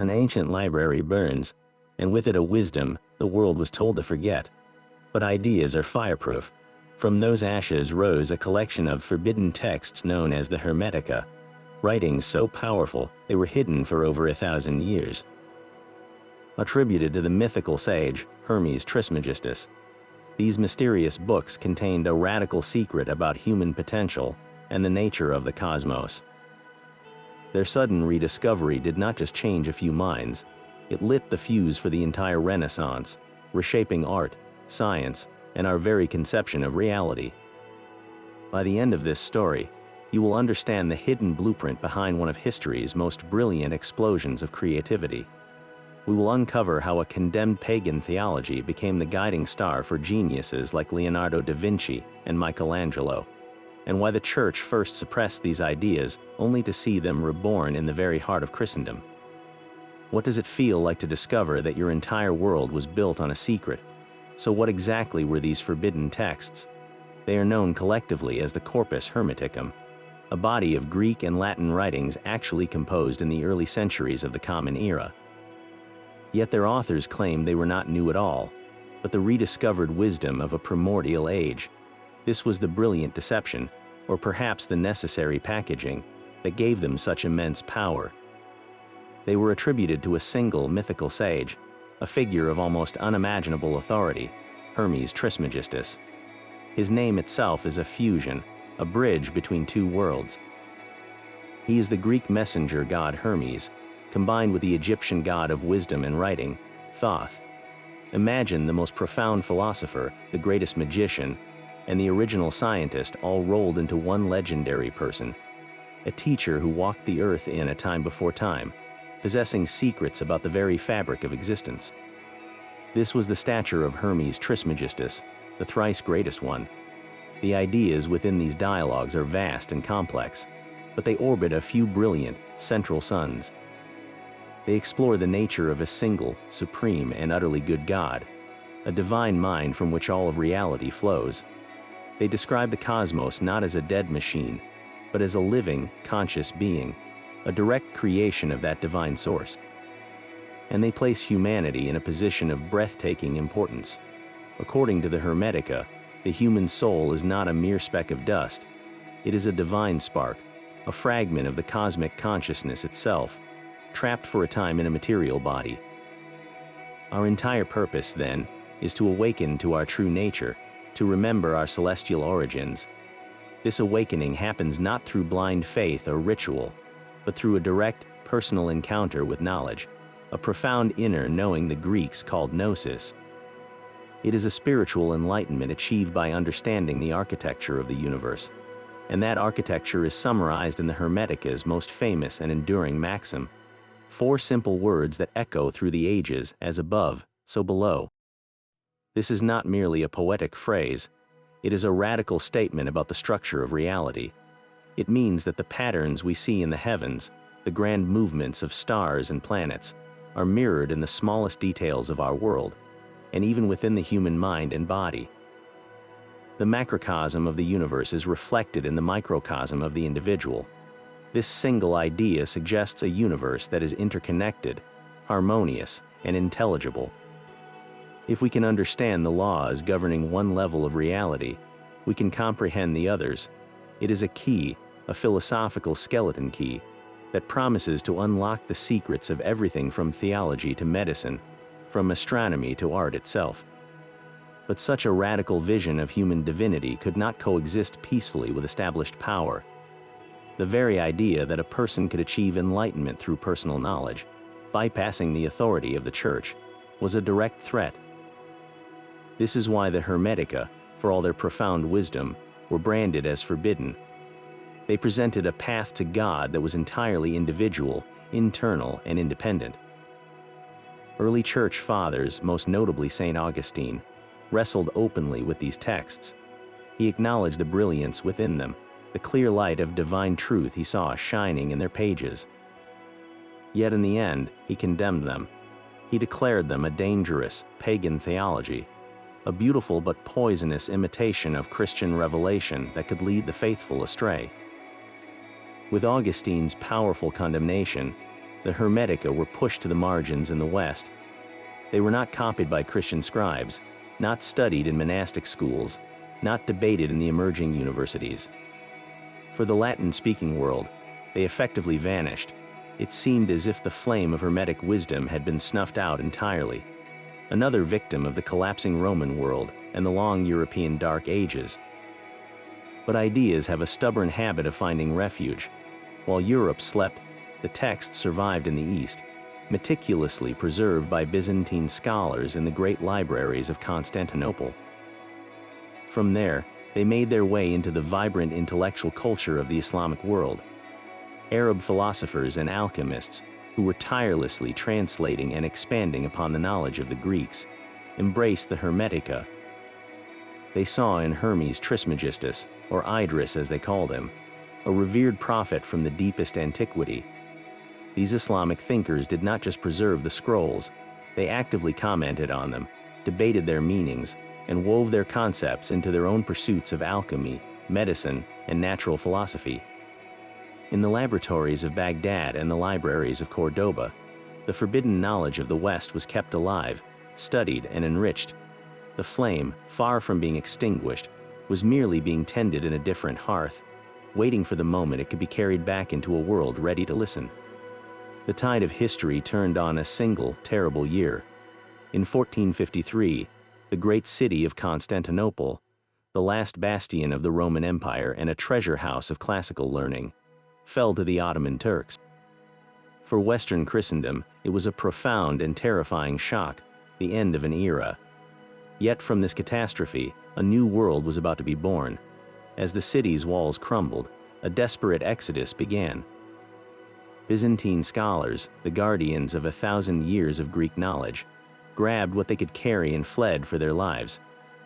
An ancient library burns, and with it a wisdom the world was told to forget. But ideas are fireproof. From those ashes rose a collection of forbidden texts known as the Hermetica, writings so powerful they were hidden for over 1,000 years. Attributed to the mythical sage Hermes Trismegistus, these mysterious books contained a radical secret about human potential and the nature of the cosmos. Their sudden rediscovery did not just change a few minds, it lit the fuse for the entire Renaissance, reshaping art, science, and our very conception of reality. By the end of this story, you will understand the hidden blueprint behind one of history's most brilliant explosions of creativity. We will uncover how a condemned pagan theology became the guiding star for geniuses like Leonardo da Vinci and Michelangelo, and why the Church first suppressed these ideas only to see them reborn in the very heart of Christendom. What does it feel like to discover that your entire world was built on a secret? So what exactly were these forbidden texts? They are known collectively as the corpus-hermeticum, a body of Greek and Latin writings actually composed in the early centuries of the Common Era. Yet their authors claimed they were not new at all, but the rediscovered wisdom of a primordial age. This was the brilliant deception, or perhaps the necessary packaging, that gave them such immense power. They were attributed to a single mythical sage, a figure of almost unimaginable authority, Hermes Trismegistus. His name itself is a fusion, a bridge between two worlds. He is the Greek messenger god Hermes, combined with the Egyptian god of wisdom and writing, Thoth. Imagine the most profound philosopher, the greatest magician, and the original scientist all rolled into one legendary person, a teacher who walked the earth in a time before time, possessing secrets about the very fabric of existence. This was the stature of Hermes Trismegistus, the thrice greatest one. The ideas within these dialogues are vast and complex, but they orbit a few brilliant, central suns. They explore the nature of a single, supreme, and utterly good God, a divine mind from which all of reality flows. They describe the cosmos not as a dead machine, but as a living, conscious being, a direct creation of that divine source. And they place humanity in a position of breathtaking importance. According to the Hermetica, the human soul is not a mere speck of dust. It is a divine spark, a fragment of the cosmic consciousness itself, trapped for a time in a material body. Our entire purpose, then, is to awaken to our true nature, to remember our celestial origins. This awakening happens not through blind faith or ritual, but through a direct, personal encounter with knowledge, a profound inner knowing the Greeks called gnosis. It is a spiritual enlightenment achieved by understanding the architecture of the universe, and that architecture is summarized in the Hermetica's most famous and enduring maxim, 4 simple words that echo through the ages: as above, so below. This is not merely a poetic phrase, it is a radical statement about the structure of reality. It means that the patterns we see in the heavens, the grand movements of stars and planets, are mirrored in the smallest details of our world, and even within the human mind and body. The macrocosm of the universe is reflected in the microcosm of the individual. This single idea suggests a universe that is interconnected, harmonious, and intelligible. If we can understand the laws governing one level of reality, we can comprehend the others. It is a key, a philosophical skeleton key, that promises to unlock the secrets of everything from theology to medicine, from astronomy to art itself. But such a radical vision of human divinity could not coexist peacefully with established power. The very idea that a person could achieve enlightenment through personal knowledge, bypassing the authority of the Church, was a direct threat. This is why the Hermetica, for all their profound wisdom, were branded as forbidden. They presented a path to God that was entirely individual, internal, and independent. Early Church fathers, most notably St. Augustine, wrestled openly with these texts. He acknowledged the brilliance within them, the clear light of divine truth he saw shining in their pages. Yet in the end, he condemned them. He declared them a dangerous, pagan theology, a beautiful but poisonous imitation of Christian revelation that could lead the faithful astray. With Augustine's powerful condemnation, the Hermetica were pushed to the margins in the West. They were not copied by Christian scribes, not studied in monastic schools, not debated in the emerging universities. For the Latin-speaking world, they effectively vanished. It seemed as if the flame of Hermetic wisdom had been snuffed out entirely. Another victim of the collapsing Roman world and the long European Dark Ages. But ideas have a stubborn habit of finding refuge. While Europe slept, the texts survived in the East, meticulously preserved by Byzantine scholars in the great libraries of Constantinople. From there, they made their way into the vibrant intellectual culture of the Islamic world. Arab philosophers and alchemists, who were tirelessly translating and expanding upon the knowledge of the Greeks, embraced the Hermetica. They saw in Hermes Trismegistus, or Idris as they called him, a revered prophet from the deepest antiquity. These Islamic thinkers did not just preserve the scrolls, they actively commented on them, debated their meanings, and wove their concepts into their own pursuits of alchemy, medicine, and natural philosophy. In the laboratories of Baghdad and the libraries of Cordoba, the forbidden knowledge of the West was kept alive, studied, and enriched. The flame, far from being extinguished, was merely being tended in a different hearth, waiting for the moment it could be carried back into a world ready to listen. The tide of history turned on a single, terrible year. In 1453, the great city of Constantinople, the last bastion of the Roman Empire and a treasure house of classical learning, fell to the Ottoman Turks. For Western Christendom, it was a profound and terrifying shock, the end of an era. Yet from this catastrophe, a new world was about to be born. As the city's walls crumbled, a desperate exodus began. Byzantine scholars, the guardians of 1,000 years of Greek knowledge, grabbed what they could carry and fled for their lives.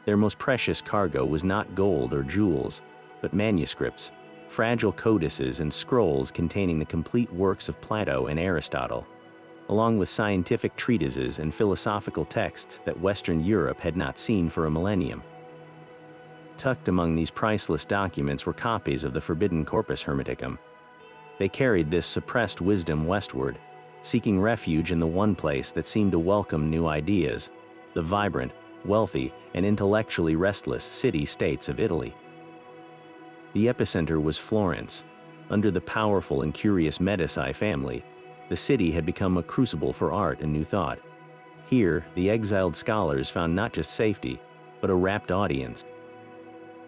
Their most precious cargo was not gold or jewels, but manuscripts, fragile codices and scrolls containing the complete works of Plato and Aristotle, along with scientific treatises and philosophical texts that Western Europe had not seen for a millennium. Tucked among these priceless documents were copies of the forbidden corpus-hermeticum. They carried this suppressed wisdom westward, seeking refuge in the one place that seemed to welcome new ideas, the vibrant, wealthy, and intellectually restless city-states of Italy. The epicenter was Florence. Under the powerful and curious Medici family, the city had become a crucible for art and new thought. Here, the exiled scholars found not just safety, but a rapt audience.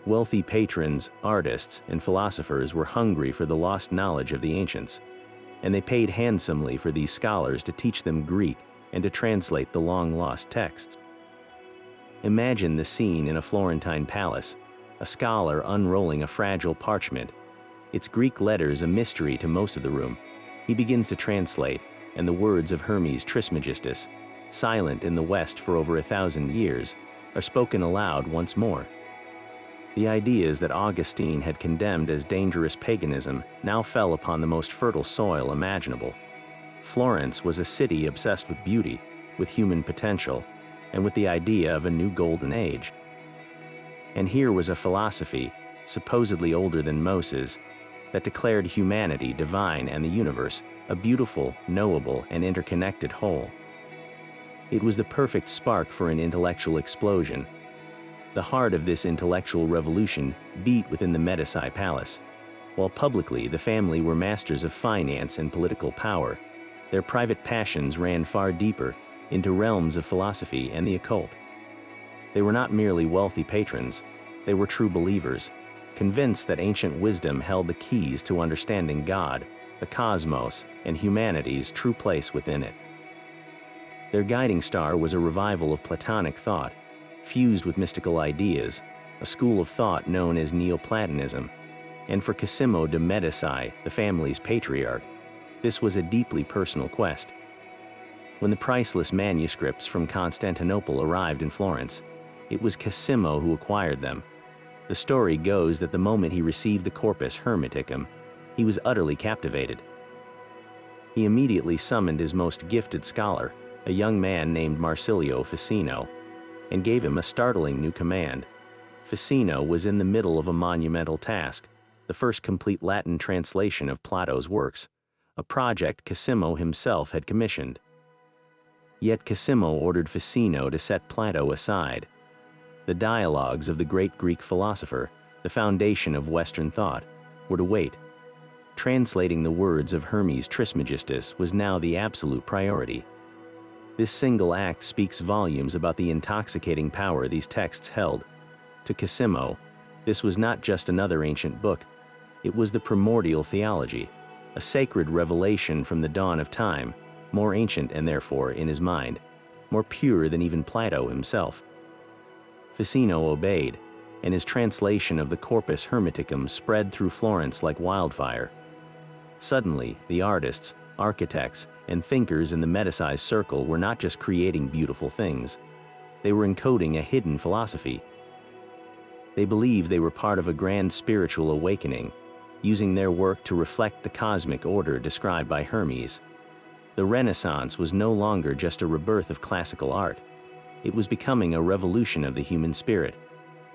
Wealthy patrons, artists, and philosophers were hungry for the lost knowledge of the ancients, and they paid handsomely for these scholars to teach them Greek and to translate the long-lost texts. Imagine the scene in a Florentine palace, a scholar unrolling a fragile parchment, its Greek letters a mystery to most of the room. He begins to translate, and the words of Hermes Trismegistus, silent in the West for over 1,000 years, are spoken aloud once more. The ideas that Augustine had condemned as dangerous paganism now fell upon the most fertile soil imaginable. Florence was a city obsessed with beauty, with human potential, and with the idea of a new golden age. And here was a philosophy, supposedly older than Moses, that declared humanity divine and the universe a beautiful, knowable, and interconnected whole. It was the perfect spark for an intellectual explosion. The heart of this intellectual revolution beat within the Medici palace. While publicly the family were masters of finance and political power, their private passions ran far deeper, into realms of philosophy and the occult. They were not merely wealthy patrons, they were true believers, convinced that ancient wisdom held the keys to understanding God, the cosmos, and humanity's true place within it. Their guiding star was a revival of Platonic thought, fused with mystical ideas, a school of thought known as Neoplatonism, and for Cosimo de' Medici, the family's patriarch, this was a deeply personal quest. When the priceless manuscripts from Constantinople arrived in Florence, it was Cosimo who acquired them. The story goes that the moment he received the corpus-hermeticum, he was utterly captivated. He immediately summoned his most gifted scholar, a young man named Marsilio Ficino, and gave him a startling new command. Ficino was in the middle of a monumental task, the first complete Latin translation of Plato's works, a project Cosimo himself had commissioned. Yet Cosimo ordered Ficino to set Plato aside. The dialogues of the great Greek philosopher, the foundation of Western thought, were to wait. Translating the words of Hermes Trismegistus was now the absolute priority. This single act speaks volumes about the intoxicating power these texts held. To Cosimo, this was not just another ancient book. It was the primordial theology, a sacred revelation from the dawn of time, more ancient and therefore, in his mind, more pure than even Plato himself. Ficino obeyed, and his translation of the corpus-hermeticum spread through Florence like wildfire. Suddenly, the artists, architects, and thinkers in the Medici circle were not just creating beautiful things. They were encoding a hidden philosophy. They believed they were part of a grand spiritual awakening, using their work to reflect the cosmic order described by Hermes. The Renaissance was no longer just a rebirth of classical art. It was becoming a revolution of the human spirit,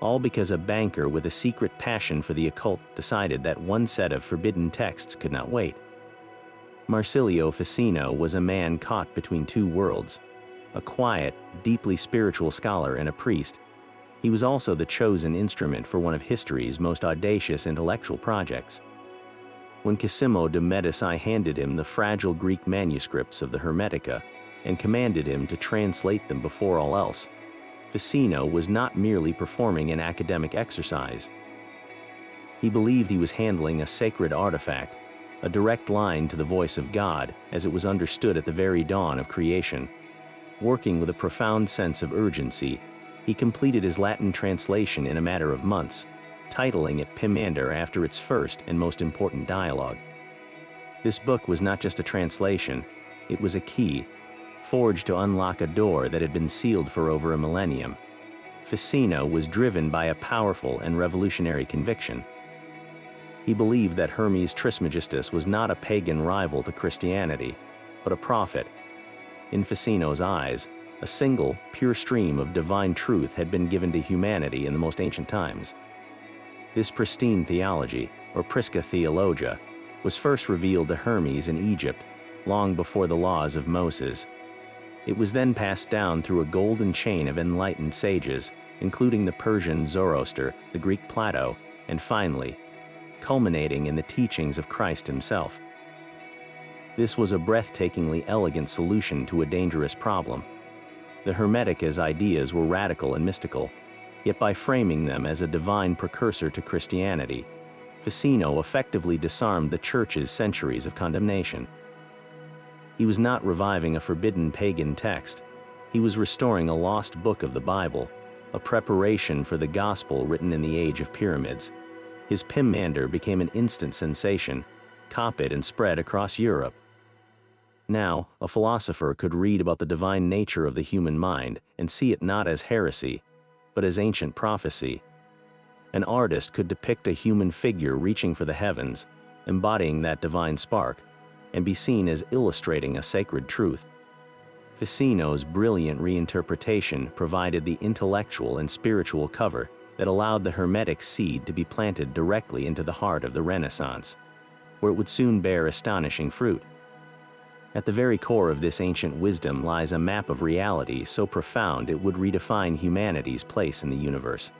all because a banker with a secret passion for the occult decided that one set of forbidden texts could not wait. Marsilio Ficino was a man caught between two worlds, a quiet, deeply spiritual scholar and a priest. He was also the chosen instrument for one of history's most audacious intellectual projects. When Cosimo de' Medici handed him the fragile Greek manuscripts of the Hermetica and commanded him to translate them before all else, Ficino was not merely performing an academic exercise. He believed he was handling a sacred artifact, a direct line to the voice of God as it was understood at the very dawn of creation. Working with a profound sense of urgency, he completed his Latin translation in a matter of months, titling it Pimander after its first and most important dialogue. This book was not just a translation, it was a key, forged to unlock a door that had been sealed for over a millennium. Ficino was driven by a powerful and revolutionary conviction. He believed that Hermes Trismegistus was not a pagan rival to Christianity, but a prophet. In Ficino's eyes, a single, pure stream of divine truth had been given to humanity in the most ancient times. This pristine theology, or Prisca Theologia, was first revealed to Hermes in Egypt, long before the laws of Moses. It was then passed down through a golden chain of enlightened sages, including the Persian Zoroaster, the Greek Plato, and finally, culminating in the teachings of Christ himself. This was a breathtakingly elegant solution to a dangerous problem. The Hermetica's ideas were radical and mystical, yet by framing them as a divine precursor to Christianity, Ficino effectively disarmed the Church's centuries of condemnation. He was not reviving a forbidden pagan text. He was restoring a lost book of the Bible, a preparation for the gospel written in the age of pyramids. His Pimander became an instant sensation, copied and spread across Europe. Now, a philosopher could read about the divine nature of the human mind and see it not as heresy, but as ancient prophecy. An artist could depict a human figure reaching for the heavens, embodying that divine spark, and be seen as illustrating a sacred truth. Ficino's brilliant reinterpretation provided the intellectual and spiritual cover that allowed the Hermetic seed to be planted directly into the heart of the Renaissance, where it would soon bear astonishing fruit. At the very core of this ancient wisdom lies a map of reality so profound it would redefine humanity's place in the universe.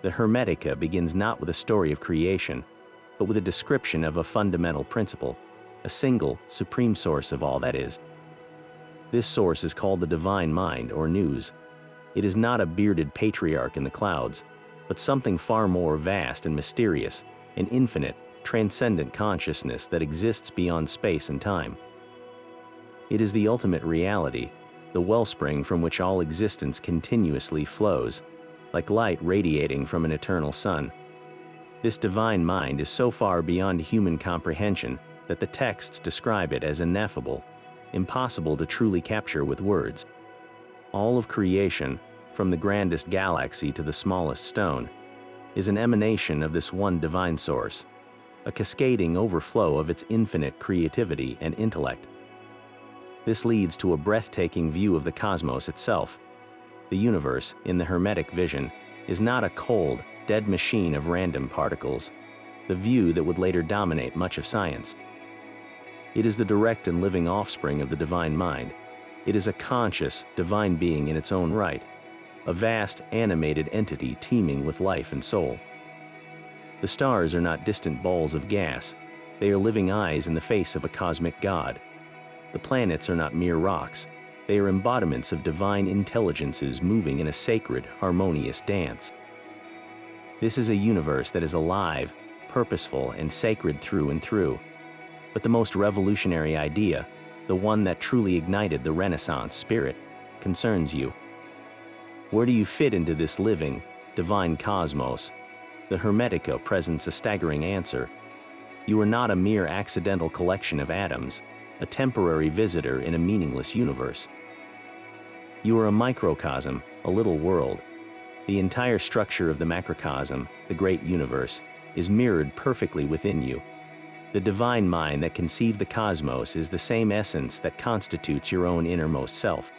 The Hermetica begins not with a story of creation, but with a description of a fundamental principle, a single, supreme source of all that is. This source is called the divine mind, or nous. It is not a bearded patriarch in the clouds, but something far more vast and mysterious, an infinite, transcendent consciousness that exists beyond space and time. It is the ultimate reality, the wellspring from which all existence continuously flows, like light radiating from an eternal sun. This divine mind is so far beyond human comprehension that the texts describe it as ineffable, impossible to truly capture with words. All of creation, from the grandest galaxy to the smallest stone, is an emanation of this one divine source, a cascading overflow of its infinite creativity and intellect. This leads to a breathtaking view of the cosmos itself. The universe, in the Hermetic vision, is not a cold, dead machine of random particles, the view that would later dominate much of science. It is the direct and living offspring of the divine mind. It is a conscious, divine being in its own right, a vast, animated entity teeming with life and soul. The stars are not distant balls of gas. They are living eyes in the face of a cosmic God. The planets are not mere rocks. They are embodiments of divine intelligences moving in a sacred, harmonious dance. This is a universe that is alive, purposeful, and sacred through and through. But the most revolutionary idea, the one that truly ignited the Renaissance spirit, concerns you. Where do you fit into this living, divine cosmos? The Hermetica presents a staggering answer. You are not a mere accidental collection of atoms, a temporary visitor in a meaningless universe. You are a microcosm, a little world. The entire structure of the macrocosm, the great universe, is mirrored perfectly within you. The divine mind that conceived the cosmos is the same essence that constitutes your own innermost self.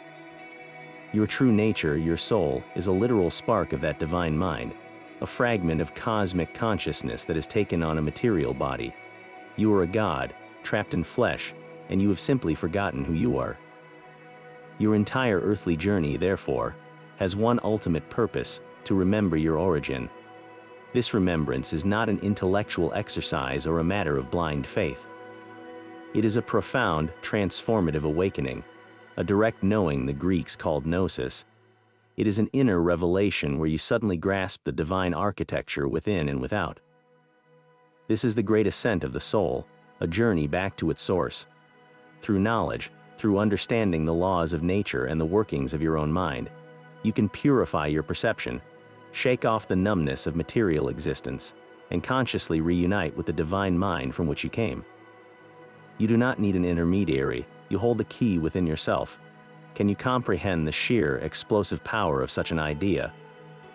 Your true nature, your soul, is a literal spark of that divine mind, a fragment of cosmic consciousness that has taken on a material body. You are a god, trapped in flesh, and you have simply forgotten who you are. Your entire earthly journey, therefore, has one ultimate purpose: to remember your origin. This remembrance is not an intellectual exercise or a matter of blind faith. It is a profound, transformative awakening, a direct knowing the Greeks called gnosis. It is an inner revelation where you suddenly grasp the divine architecture within and without. This is the great ascent of the soul, a journey back to its source. Through knowledge, through understanding the laws of nature and the workings of your own mind, you can purify your perception, shake off the numbness of material existence, and consciously reunite with the divine mind from which you came. You do not need an intermediary. You hold the key within yourself. Can you comprehend the sheer, explosive power of such an idea?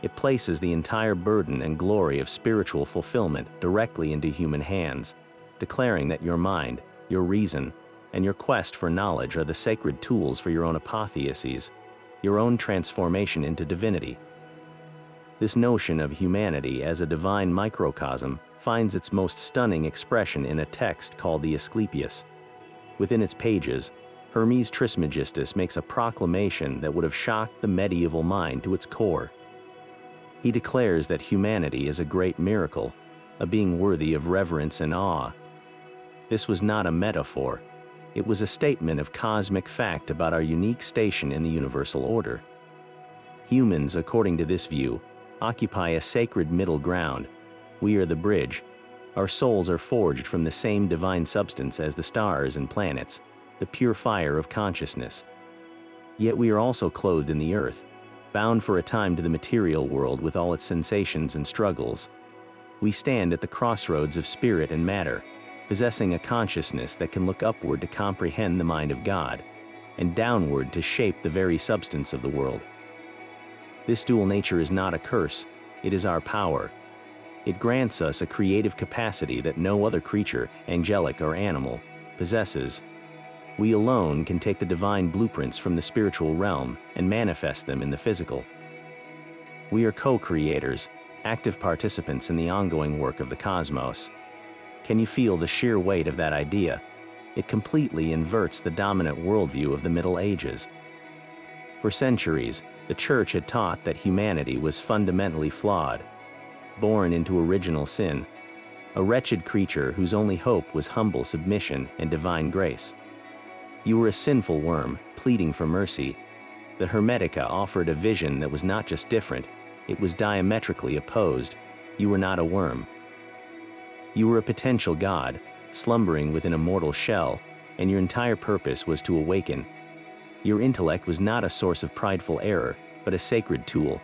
It places the entire burden and glory of spiritual fulfillment directly into human hands, declaring that your mind, your reason, and your quest for knowledge are the sacred tools for your own apotheosis, your own transformation into divinity. This notion of humanity as a divine microcosm finds its most stunning expression in a text called the Asclepius. Within its pages, Hermes Trismegistus makes a proclamation that would have shocked the medieval mind to its core. He declares that humanity is a great miracle, a being worthy of reverence and awe. This was not a metaphor. It was a statement of cosmic fact about our unique station in the universal order. Humans, according to this view, occupy a sacred middle ground. We are the bridge. Our souls are forged from the same divine substance as the stars and planets, the pure fire of consciousness. Yet we are also clothed in the earth, bound for a time to the material world with all its sensations and struggles. We stand at the crossroads of spirit and matter, possessing a consciousness that can look upward to comprehend the mind of God, and downward to shape the very substance of the world. This dual nature is not a curse, it is our power. It grants us a creative capacity that no other creature, angelic or animal, possesses. We alone can take the divine blueprints from the spiritual realm and manifest them in the physical. We are co-creators, active participants in the ongoing work of the cosmos. Can you feel the sheer weight of that idea? It completely inverts the dominant worldview of the Middle Ages. For centuries, the Church had taught that humanity was fundamentally flawed, born into original sin, a wretched creature whose only hope was humble submission and divine grace. You were a sinful worm, pleading for mercy. The Hermetica offered a vision that was not just different, it was diametrically opposed. You were not a worm. You were a potential god, slumbering within a mortal shell, and your entire purpose was to awaken. Your intellect was not a source of prideful error, but a sacred tool,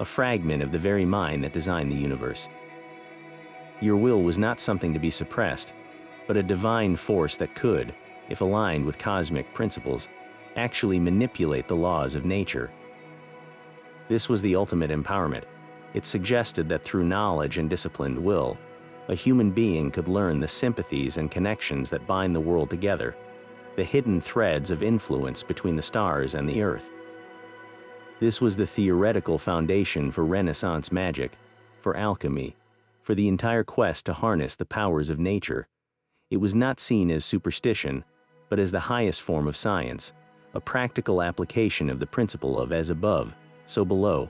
a fragment of the very mind that designed the universe. Your will was not something to be suppressed, but a divine force that could, if aligned with cosmic principles, actually manipulate the laws of nature. This was the ultimate empowerment. It suggested that through knowledge and disciplined will, a human being could learn the sympathies and connections that bind the world together, the hidden threads of influence between the stars and the earth. This was the theoretical foundation for Renaissance magic, for alchemy, for the entire quest to harness the powers of nature. It was not seen as superstition, but as the highest form of science, a practical application of the principle of as above, so below.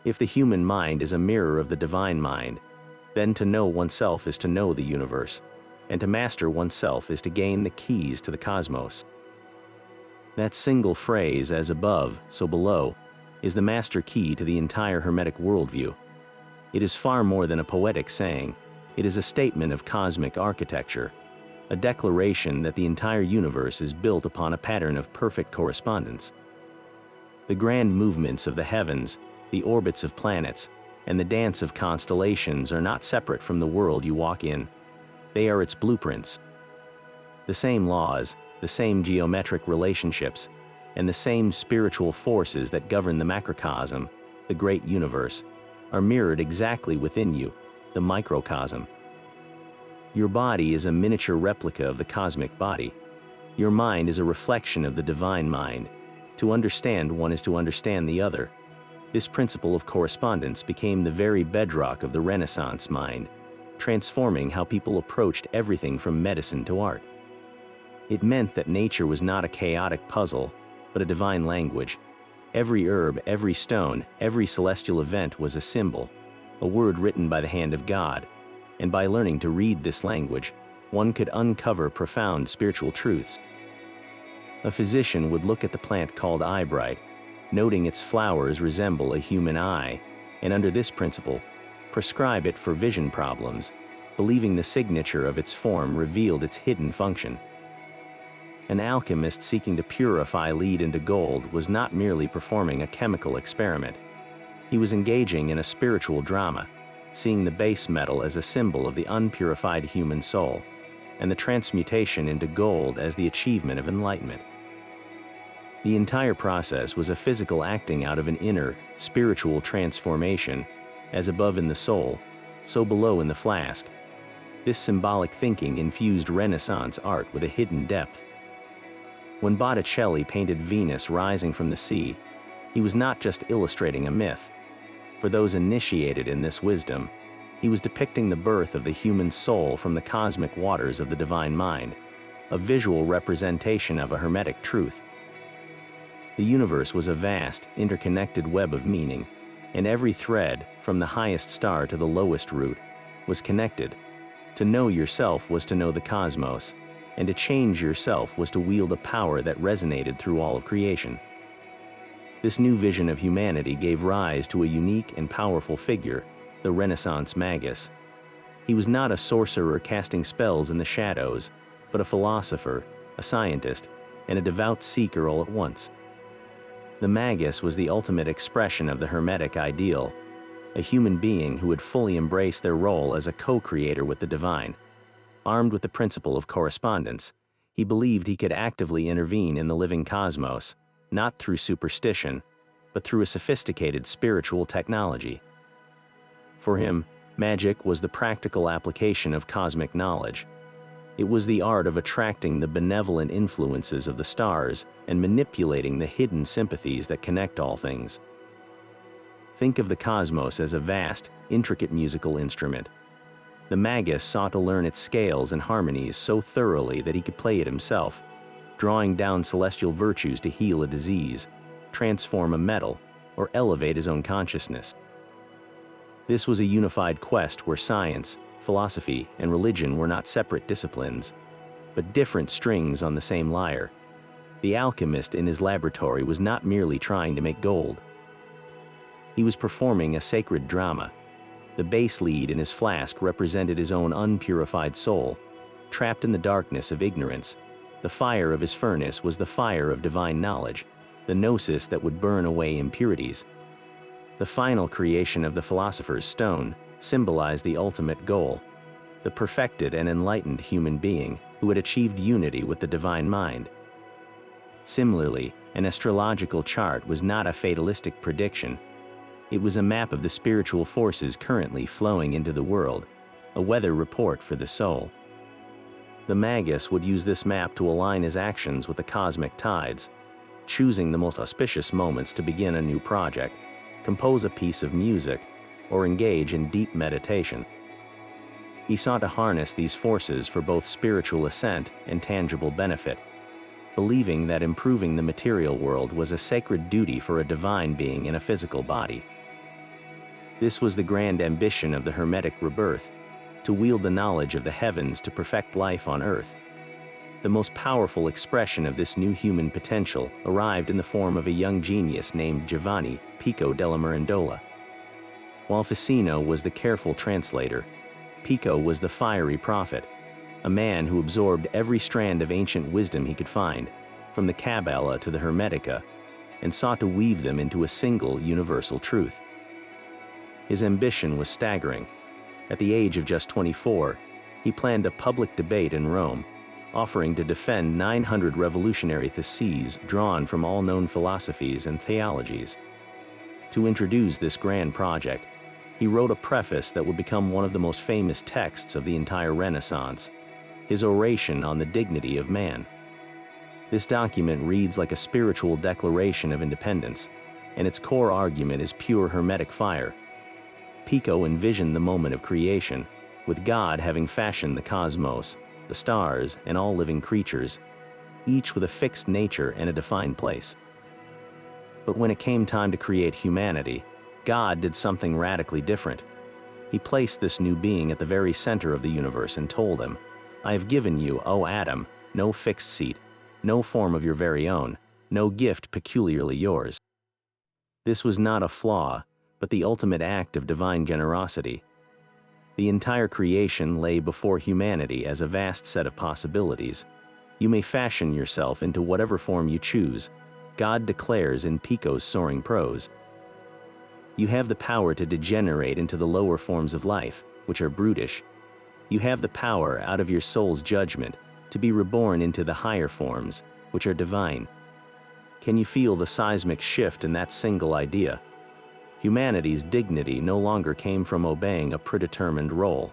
If the human mind is a mirror of the divine mind, then to know oneself is to know the universe, and to master oneself is to gain the keys to the cosmos. That single phrase, as above, so below, is the master key to the entire Hermetic worldview. It is far more than a poetic saying. It is a statement of cosmic architecture, a declaration that the entire universe is built upon a pattern of perfect correspondence. The grand movements of the heavens, the orbits of planets, and the dance of constellations are not separate from the world you walk in. They are its blueprints. The same laws, the same geometric relationships, and the same spiritual forces that govern the macrocosm, the great universe, are mirrored exactly within you, the microcosm. Your body is a miniature replica of the cosmic body. Your mind is a reflection of the divine mind. To understand one is to understand the other. This principle of correspondence became the very bedrock of the Renaissance mind, transforming how people approached everything from medicine to art. It meant that nature was not a chaotic puzzle, but a divine language. Every herb, every stone, every celestial event was a symbol, a word written by the hand of God, and by learning to read this language, one could uncover profound spiritual truths. A physician would look at the plant called eyebright, noting its flowers resemble a human eye, and under this principle, prescribe it for vision problems, believing the signature of its form revealed its hidden function. An alchemist seeking to purify lead into gold was not merely performing a chemical experiment. He was engaging in a spiritual drama, seeing the base metal as a symbol of the unpurified human soul, and the transmutation into gold as the achievement of enlightenment. The entire process was a physical acting out of an inner, spiritual transformation, as above in the soul, so below in the flask. This symbolic thinking infused Renaissance art with a hidden depth. When Botticelli painted Venus rising from the sea, he was not just illustrating a myth. For those initiated in this wisdom, he was depicting the birth of the human soul from the cosmic waters of the divine mind, a visual representation of a hermetic truth. The universe was a vast, interconnected web of meaning, and every thread, from the highest star to the lowest root, was connected. To know yourself was to know the cosmos, and to change yourself was to wield a power that resonated through all of creation. This new vision of humanity gave rise to a unique and powerful figure, the Renaissance magus. He was not a sorcerer casting spells in the shadows, but a philosopher, a scientist, and a devout seeker all at once. The magus was the ultimate expression of the Hermetic ideal, a human being who would fully embrace their role as a co-creator with the divine. Armed with the principle of correspondence, he believed he could actively intervene in the living cosmos, not through superstition, but through a sophisticated spiritual technology. For him, magic was the practical application of cosmic knowledge. It was the art of attracting the benevolent influences of the stars and manipulating the hidden sympathies that connect all things. Think of the cosmos as a vast, intricate musical instrument. The magus sought to learn its scales and harmonies so thoroughly that he could play it himself, drawing down celestial virtues to heal a disease, transform a metal, or elevate his own consciousness. This was a unified quest where science, philosophy, and religion were not separate disciplines, but different strings on the same lyre. The alchemist in his laboratory was not merely trying to make gold. He was performing a sacred drama. The base lead in his flask represented his own unpurified soul, trapped in the darkness of ignorance. The fire of his furnace was the fire of divine knowledge, the gnosis that would burn away impurities. The final creation of the philosopher's stone symbolized the ultimate goal, the perfected and enlightened human being who had achieved unity with the divine mind. Similarly, an astrological chart was not a fatalistic prediction. It was a map of the spiritual forces currently flowing into the world, a weather report for the soul. The magus would use this map to align his actions with the cosmic tides, choosing the most auspicious moments to begin a new project, compose a piece of music, or engage in deep meditation. He sought to harness these forces for both spiritual ascent and tangible benefit, believing that improving the material world was a sacred duty for a divine being in a physical body. This was the grand ambition of the Hermetic rebirth, to wield the knowledge of the heavens to perfect life on earth. The most powerful expression of this new human potential arrived in the form of a young genius named Giovanni Pico della Mirandola. While Ficino was the careful translator, Pico was the fiery prophet, a man who absorbed every strand of ancient wisdom he could find, from the Kabbalah to the Hermetica, and sought to weave them into a single universal truth. His ambition was staggering. At the age of just 24, he planned a public debate in Rome, offering to defend 900 revolutionary theses drawn from all known philosophies and theologies. To introduce this grand project, he wrote a preface that would become one of the most famous texts of the entire Renaissance, his oration on the dignity of man. This document reads like a spiritual declaration of independence, and its core argument is pure Hermetic fire. Pico envisioned the moment of creation, with God having fashioned the cosmos, the stars, and all living creatures, each with a fixed nature and a defined place. But when it came time to create humanity, God did something radically different. He placed this new being at the very center of the universe and told him, "I have given you, O Adam, no fixed seat, no form of your very own, no gift peculiarly yours." This was not a flaw, but the ultimate act of divine generosity. The entire creation lay before humanity as a vast set of possibilities. You may fashion yourself into whatever form you choose, God declares in Pico's soaring prose. You have the power to degenerate into the lower forms of life, which are brutish. You have the power, out of your soul's judgment, to be reborn into the higher forms, which are divine. Can you feel the seismic shift in that single idea? Humanity's dignity no longer came from obeying a predetermined role,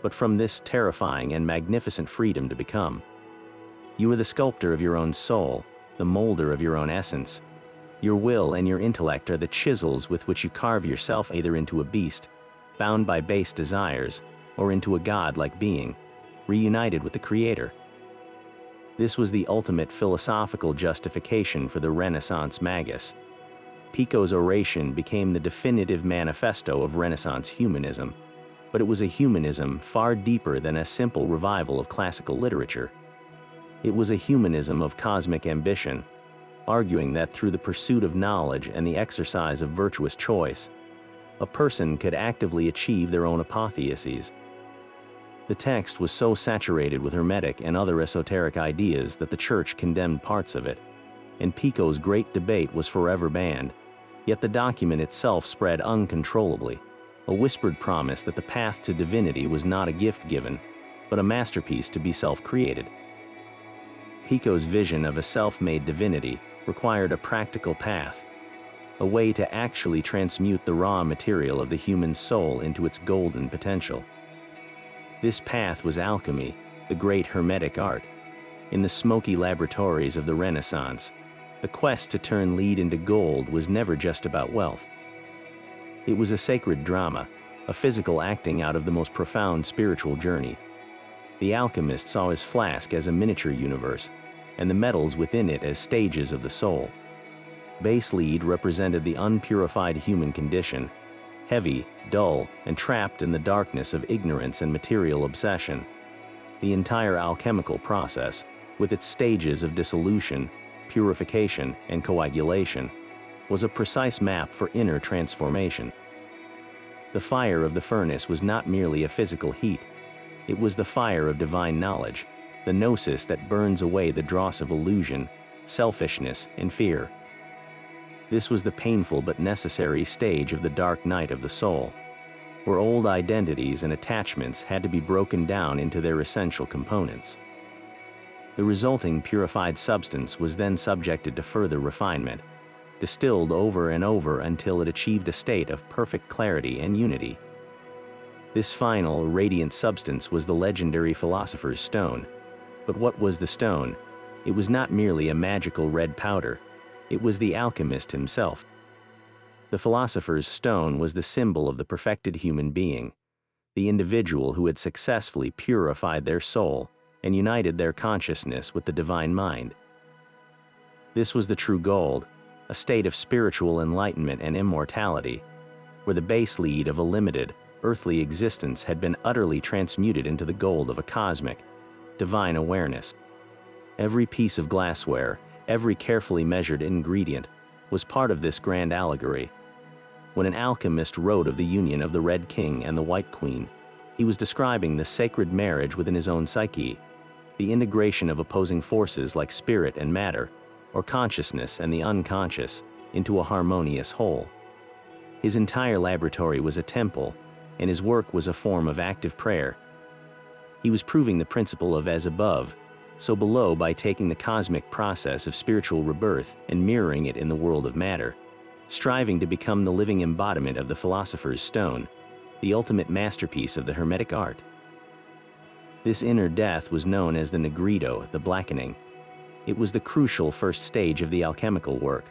but from this terrifying and magnificent freedom to become. You are the sculptor of your own soul, the molder of your own essence. Your will and your intellect are the chisels with which you carve yourself either into a beast, bound by base desires, or into a god-like being, reunited with the Creator. This was the ultimate philosophical justification for the Renaissance magus. Pico's oration became the definitive manifesto of Renaissance humanism, but it was a humanism far deeper than a simple revival of classical literature. It was a humanism of cosmic ambition, arguing that through the pursuit of knowledge and the exercise of virtuous choice, a person could actively achieve their own apotheoses. The text was so saturated with Hermetic and other esoteric ideas that the Church condemned parts of it, and Pico's great debate was forever banned. Yet the document itself spread uncontrollably, a whispered promise that the path to divinity was not a gift given, but a masterpiece to be self-created. Pico's vision of a self-made divinity required a practical path, a way to actually transmute the raw material of the human soul into its golden potential. This path was alchemy, the great Hermetic art. In the smoky laboratories of the Renaissance, the quest to turn lead into gold was never just about wealth. It was a sacred drama, a physical acting out of the most profound spiritual journey. The alchemist saw his flask as a miniature universe, and the metals within it as stages of the soul. Base lead represented the unpurified human condition, heavy, dull, and trapped in the darkness of ignorance and material obsession. The entire alchemical process, with its stages of dissolution, purification, and coagulation, was a precise map for inner transformation. The fire of the furnace was not merely a physical heat. It was the fire of divine knowledge, the gnosis that burns away the dross of illusion, selfishness, and fear. This was the painful but necessary stage of the dark night of the soul, where old identities and attachments had to be broken down into their essential components. The resulting purified substance was then subjected to further refinement, distilled over and over until it achieved a state of perfect clarity and unity. This final, radiant substance was the legendary philosopher's stone. But what was the stone? It was not merely a magical red powder. It was the alchemist himself. The philosopher's stone was the symbol of the perfected human being, the individual who had successfully purified their soul and united their consciousness with the divine mind. This was the true gold, a state of spiritual enlightenment and immortality, where the base lead of a limited, earthly existence had been utterly transmuted into the gold of a cosmic, divine awareness. Every piece of glassware, every carefully measured ingredient, was part of this grand allegory. When an alchemist wrote of the union of the Red King and the White Queen, he was describing the sacred marriage within his own psyche, the integration of opposing forces like spirit and matter, or consciousness and the unconscious, into a harmonious whole. His entire laboratory was a temple, and his work was a form of active prayer. He was proving the principle of as above, so below by taking the cosmic process of spiritual rebirth and mirroring it in the world of matter, striving to become the living embodiment of the philosopher's stone, the ultimate masterpiece of the Hermetic art. This inner death was known as the negredo, the blackening. It was the crucial first stage of the alchemical work,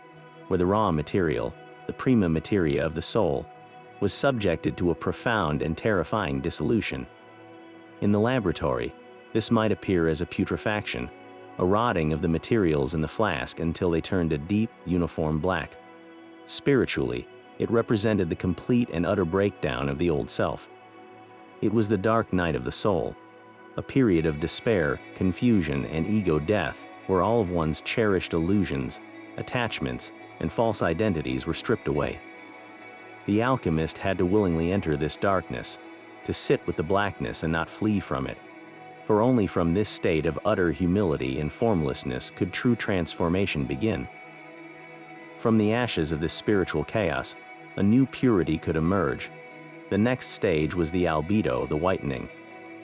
where the raw material, the prima materia of the soul, was subjected to a profound and terrifying dissolution. In the laboratory, this might appear as a putrefaction, a rotting of the materials in the flask until they turned a deep, uniform black. Spiritually, it represented the complete and utter breakdown of the old self. It was the dark night of the soul, a period of despair, confusion, and ego death, where all of one's cherished illusions, attachments, and false identities were stripped away. The alchemist had to willingly enter this darkness, to sit with the blackness and not flee from it, for only from this state of utter humility and formlessness could true transformation begin. From the ashes of this spiritual chaos, a new purity could emerge. The next stage was the albedo, the whitening.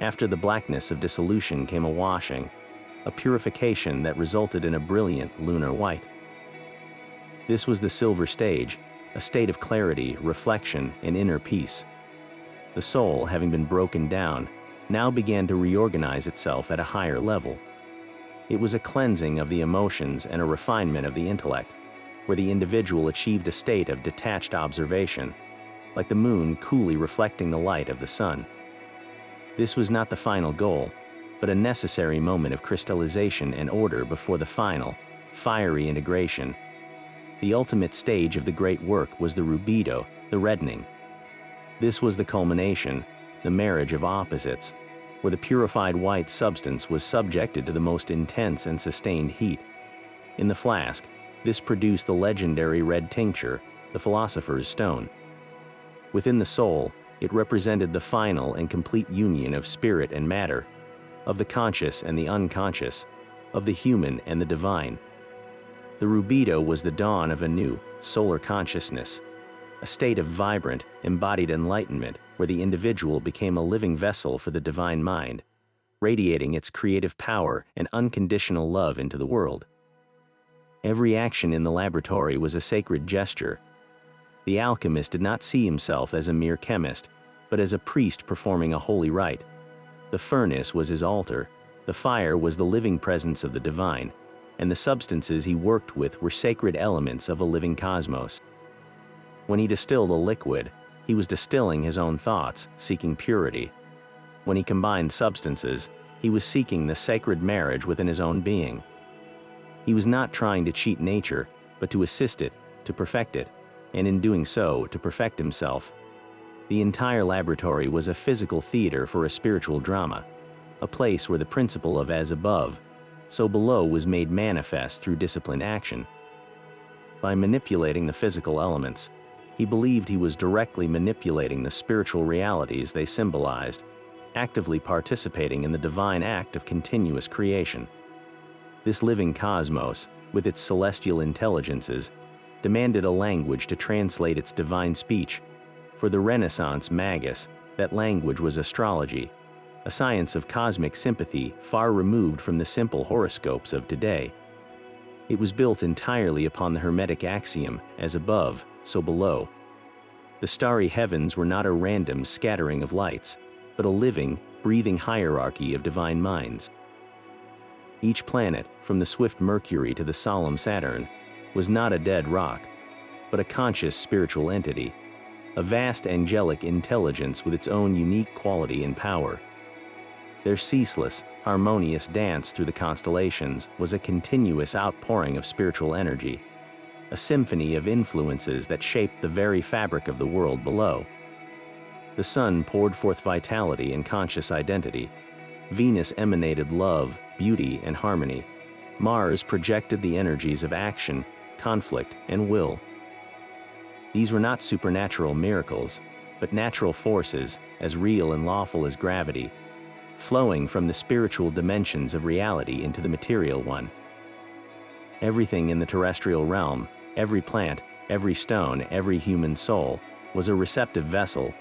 After the blackness of dissolution came a washing, a purification that resulted in a brilliant lunar white. This was the silver stage, a state of clarity, reflection, and inner peace. The soul, having been broken down, now began to reorganize itself at a higher level. It was a cleansing of the emotions and a refinement of the intellect, where the individual achieved a state of detached observation, like the moon coolly reflecting the light of the sun. This was not the final goal, but a necessary moment of crystallization and order before the final, fiery integration. The ultimate stage of the great work was the rubedo, the reddening. This was the culmination, the marriage of opposites, where the purified white substance was subjected to the most intense and sustained heat. In the flask, this produced the legendary red tincture, the philosopher's stone. Within the soul, it represented the final and complete union of spirit and matter, of the conscious and the unconscious, of the human and the divine. The rubedo was the dawn of a new, solar consciousness, a state of vibrant, embodied enlightenment where the individual became a living vessel for the divine mind, radiating its creative power and unconditional love into the world. Every action in the laboratory was a sacred gesture. The alchemist did not see himself as a mere chemist, but as a priest performing a holy rite. The furnace was his altar, the fire was the living presence of the divine, and the substances he worked with were sacred elements of a living cosmos. When he distilled a liquid, he was distilling his own thoughts, seeking purity. When he combined substances, he was seeking the sacred marriage within his own being. He was not trying to cheat nature, but to assist it, to perfect it, and in doing so, to perfect himself. The entire laboratory was a physical theater for a spiritual drama, a place where the principle of as above, so below was made manifest through disciplined action. By manipulating the physical elements, he believed he was directly manipulating the spiritual realities they symbolized, actively participating in the divine act of continuous creation. This living cosmos, with its celestial intelligences, demanded a language to translate its divine speech. For the Renaissance magus, that language was astrology, a science of cosmic sympathy far removed from the simple horoscopes of today. It was built entirely upon the Hermetic axiom, as above, so below. The starry heavens were not a random scattering of lights, but a living, breathing hierarchy of divine minds. Each planet, from the swift Mercury to the solemn Saturn, was not a dead rock, but a conscious spiritual entity, a vast angelic intelligence with its own unique quality and power. Their ceaseless, harmonious dance through the constellations was a continuous outpouring of spiritual energy, a symphony of influences that shaped the very fabric of the world below. The sun poured forth vitality and conscious identity. Venus emanated love, beauty, and harmony. Mars projected the energies of action, conflict, and will. These were not supernatural miracles, but natural forces, as real and lawful as gravity, flowing from the spiritual dimensions of reality into the material one. Everything in the terrestrial realm, every plant, every stone, every human soul, was a receptive vessel,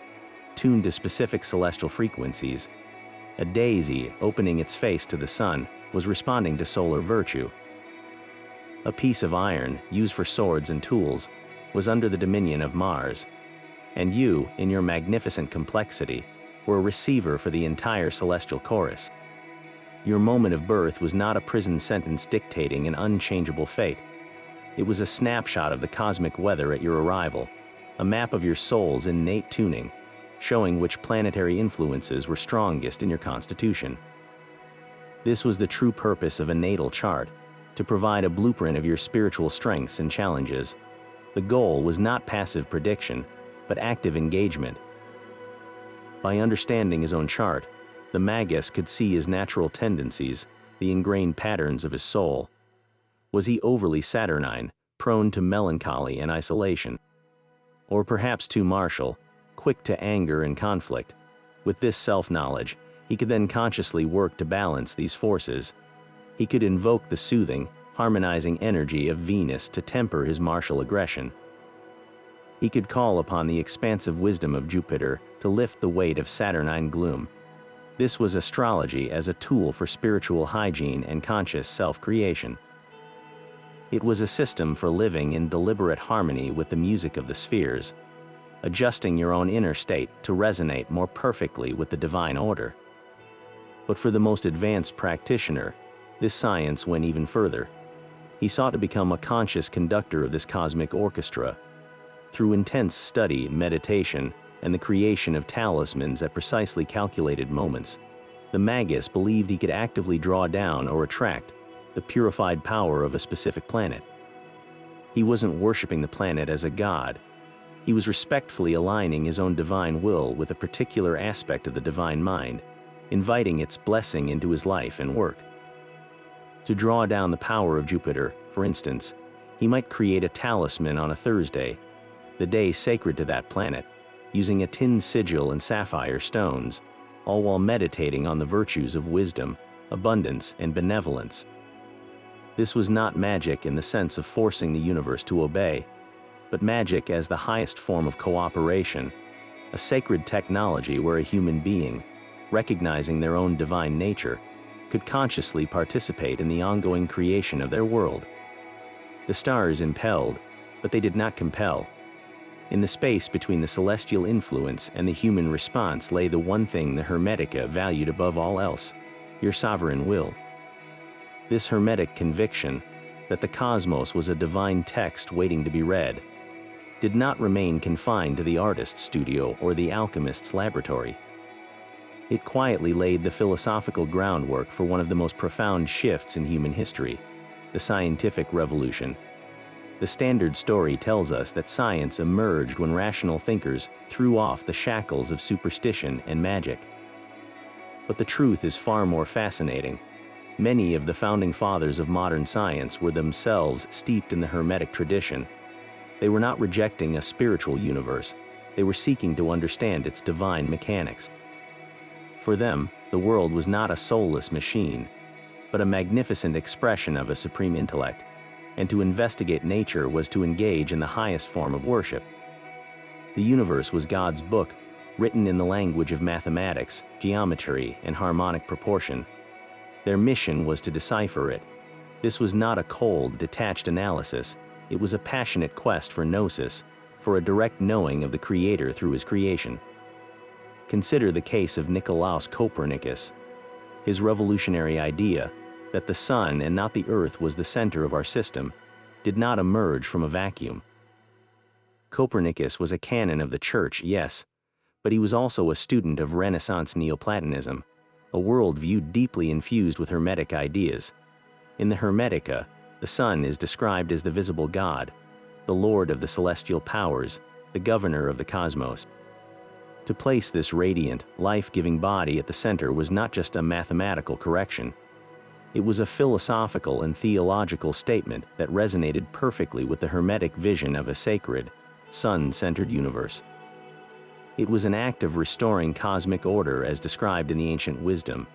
tuned to specific celestial frequencies. A daisy, opening its face to the sun, was responding to solar virtue. A piece of iron, used for swords and tools, was under the dominion of Mars. And you, in your magnificent complexity, were a receiver for the entire celestial chorus. Your moment of birth was not a prison sentence dictating an unchangeable fate. It was a snapshot of the cosmic weather at your arrival, a map of your soul's innate tuning, showing which planetary influences were strongest in your constitution. This was the true purpose of a natal chart, to provide a blueprint of your spiritual strengths and challenges. The goal was not passive prediction, but active engagement. By understanding his own chart, the magus could see his natural tendencies, the ingrained patterns of his soul. Was he overly saturnine, prone to melancholy and isolation? Or perhaps too martial, quick to anger and conflict? With this self-knowledge, he could then consciously work to balance these forces. He could invoke the soothing, harmonizing energy of Venus to temper his martial aggression. He could call upon the expansive wisdom of Jupiter to lift the weight of saturnine gloom. This was astrology as a tool for spiritual hygiene and conscious self-creation. It was a system for living in deliberate harmony with the music of the spheres, adjusting your own inner state to resonate more perfectly with the divine order. But for the most advanced practitioner, this science went even further. He sought to become a conscious conductor of this cosmic orchestra. Through intense study, meditation, and the creation of talismans at precisely calculated moments, the magus believed he could actively draw down or attract the purified power of a specific planet. He wasn't worshiping the planet as a god. He was respectfully aligning his own divine will with a particular aspect of the divine mind, inviting its blessing into his life and work. To draw down the power of Jupiter, for instance, he might create a talisman on a Thursday, the day sacred to that planet, using a tin sigil and sapphire stones, all while meditating on the virtues of wisdom, abundance, and benevolence. This was not magic in the sense of forcing the universe to obey, but magic as the highest form of cooperation, a sacred technology where a human being, recognizing their own divine nature, could consciously participate in the ongoing creation of their world. The stars impelled, but they did not compel. In the space between the celestial influence and the human response lay the one thing the hermetica valued above all else: your sovereign will. This hermetic conviction, that the cosmos was a divine text waiting to be read, did not remain confined to the artist's studio or the alchemist's laboratory. It quietly laid the philosophical groundwork for one of the most profound shifts in human history, the scientific revolution. The standard story tells us that science emerged when rational thinkers threw off the shackles of superstition and magic. But the truth is far more fascinating. Many of the founding fathers of modern science were themselves steeped in the Hermetic tradition. They were not rejecting a spiritual universe. They were seeking to understand its divine mechanics. For them, the world was not a soulless machine, but a magnificent expression of a supreme intellect, and to investigate nature was to engage in the highest form of worship. The universe was God's book, written in the language of mathematics, geometry, and harmonic proportion. Their mission was to decipher it. This was not a cold, detached analysis. It was a passionate quest for gnosis, for a direct knowing of the Creator through his creation. Consider the case of Nicolaus Copernicus. His revolutionary idea, that the sun and not the earth was the center of our system, did not emerge from a vacuum. Copernicus was a canon of the Church, yes, but he was also a student of Renaissance Neoplatonism, a worldview deeply infused with Hermetic ideas. In the Hermetica, the sun is described as the visible God, the lord of the celestial powers, the governor of the cosmos. To place this radiant, life-giving body at the center was not just a mathematical correction. It was a philosophical and theological statement that resonated perfectly with the Hermetic vision of a sacred, sun-centered universe. It was an act of restoring cosmic order as described in the ancient wisdom.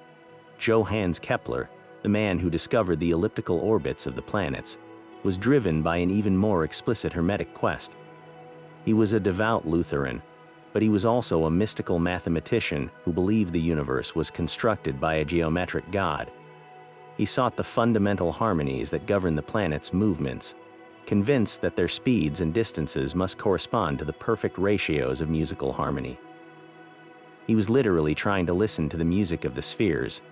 Johannes Kepler, the man who discovered the elliptical orbits of the planets, was driven by an even more explicit Hermetic quest. He was a devout Lutheran, but he was also a mystical mathematician who believed the universe was constructed by a geometric God. He sought the fundamental harmonies that govern the planet's movements, convinced that their speeds and distances must correspond to the perfect ratios of musical harmony. He was literally trying to listen to the music of the spheres,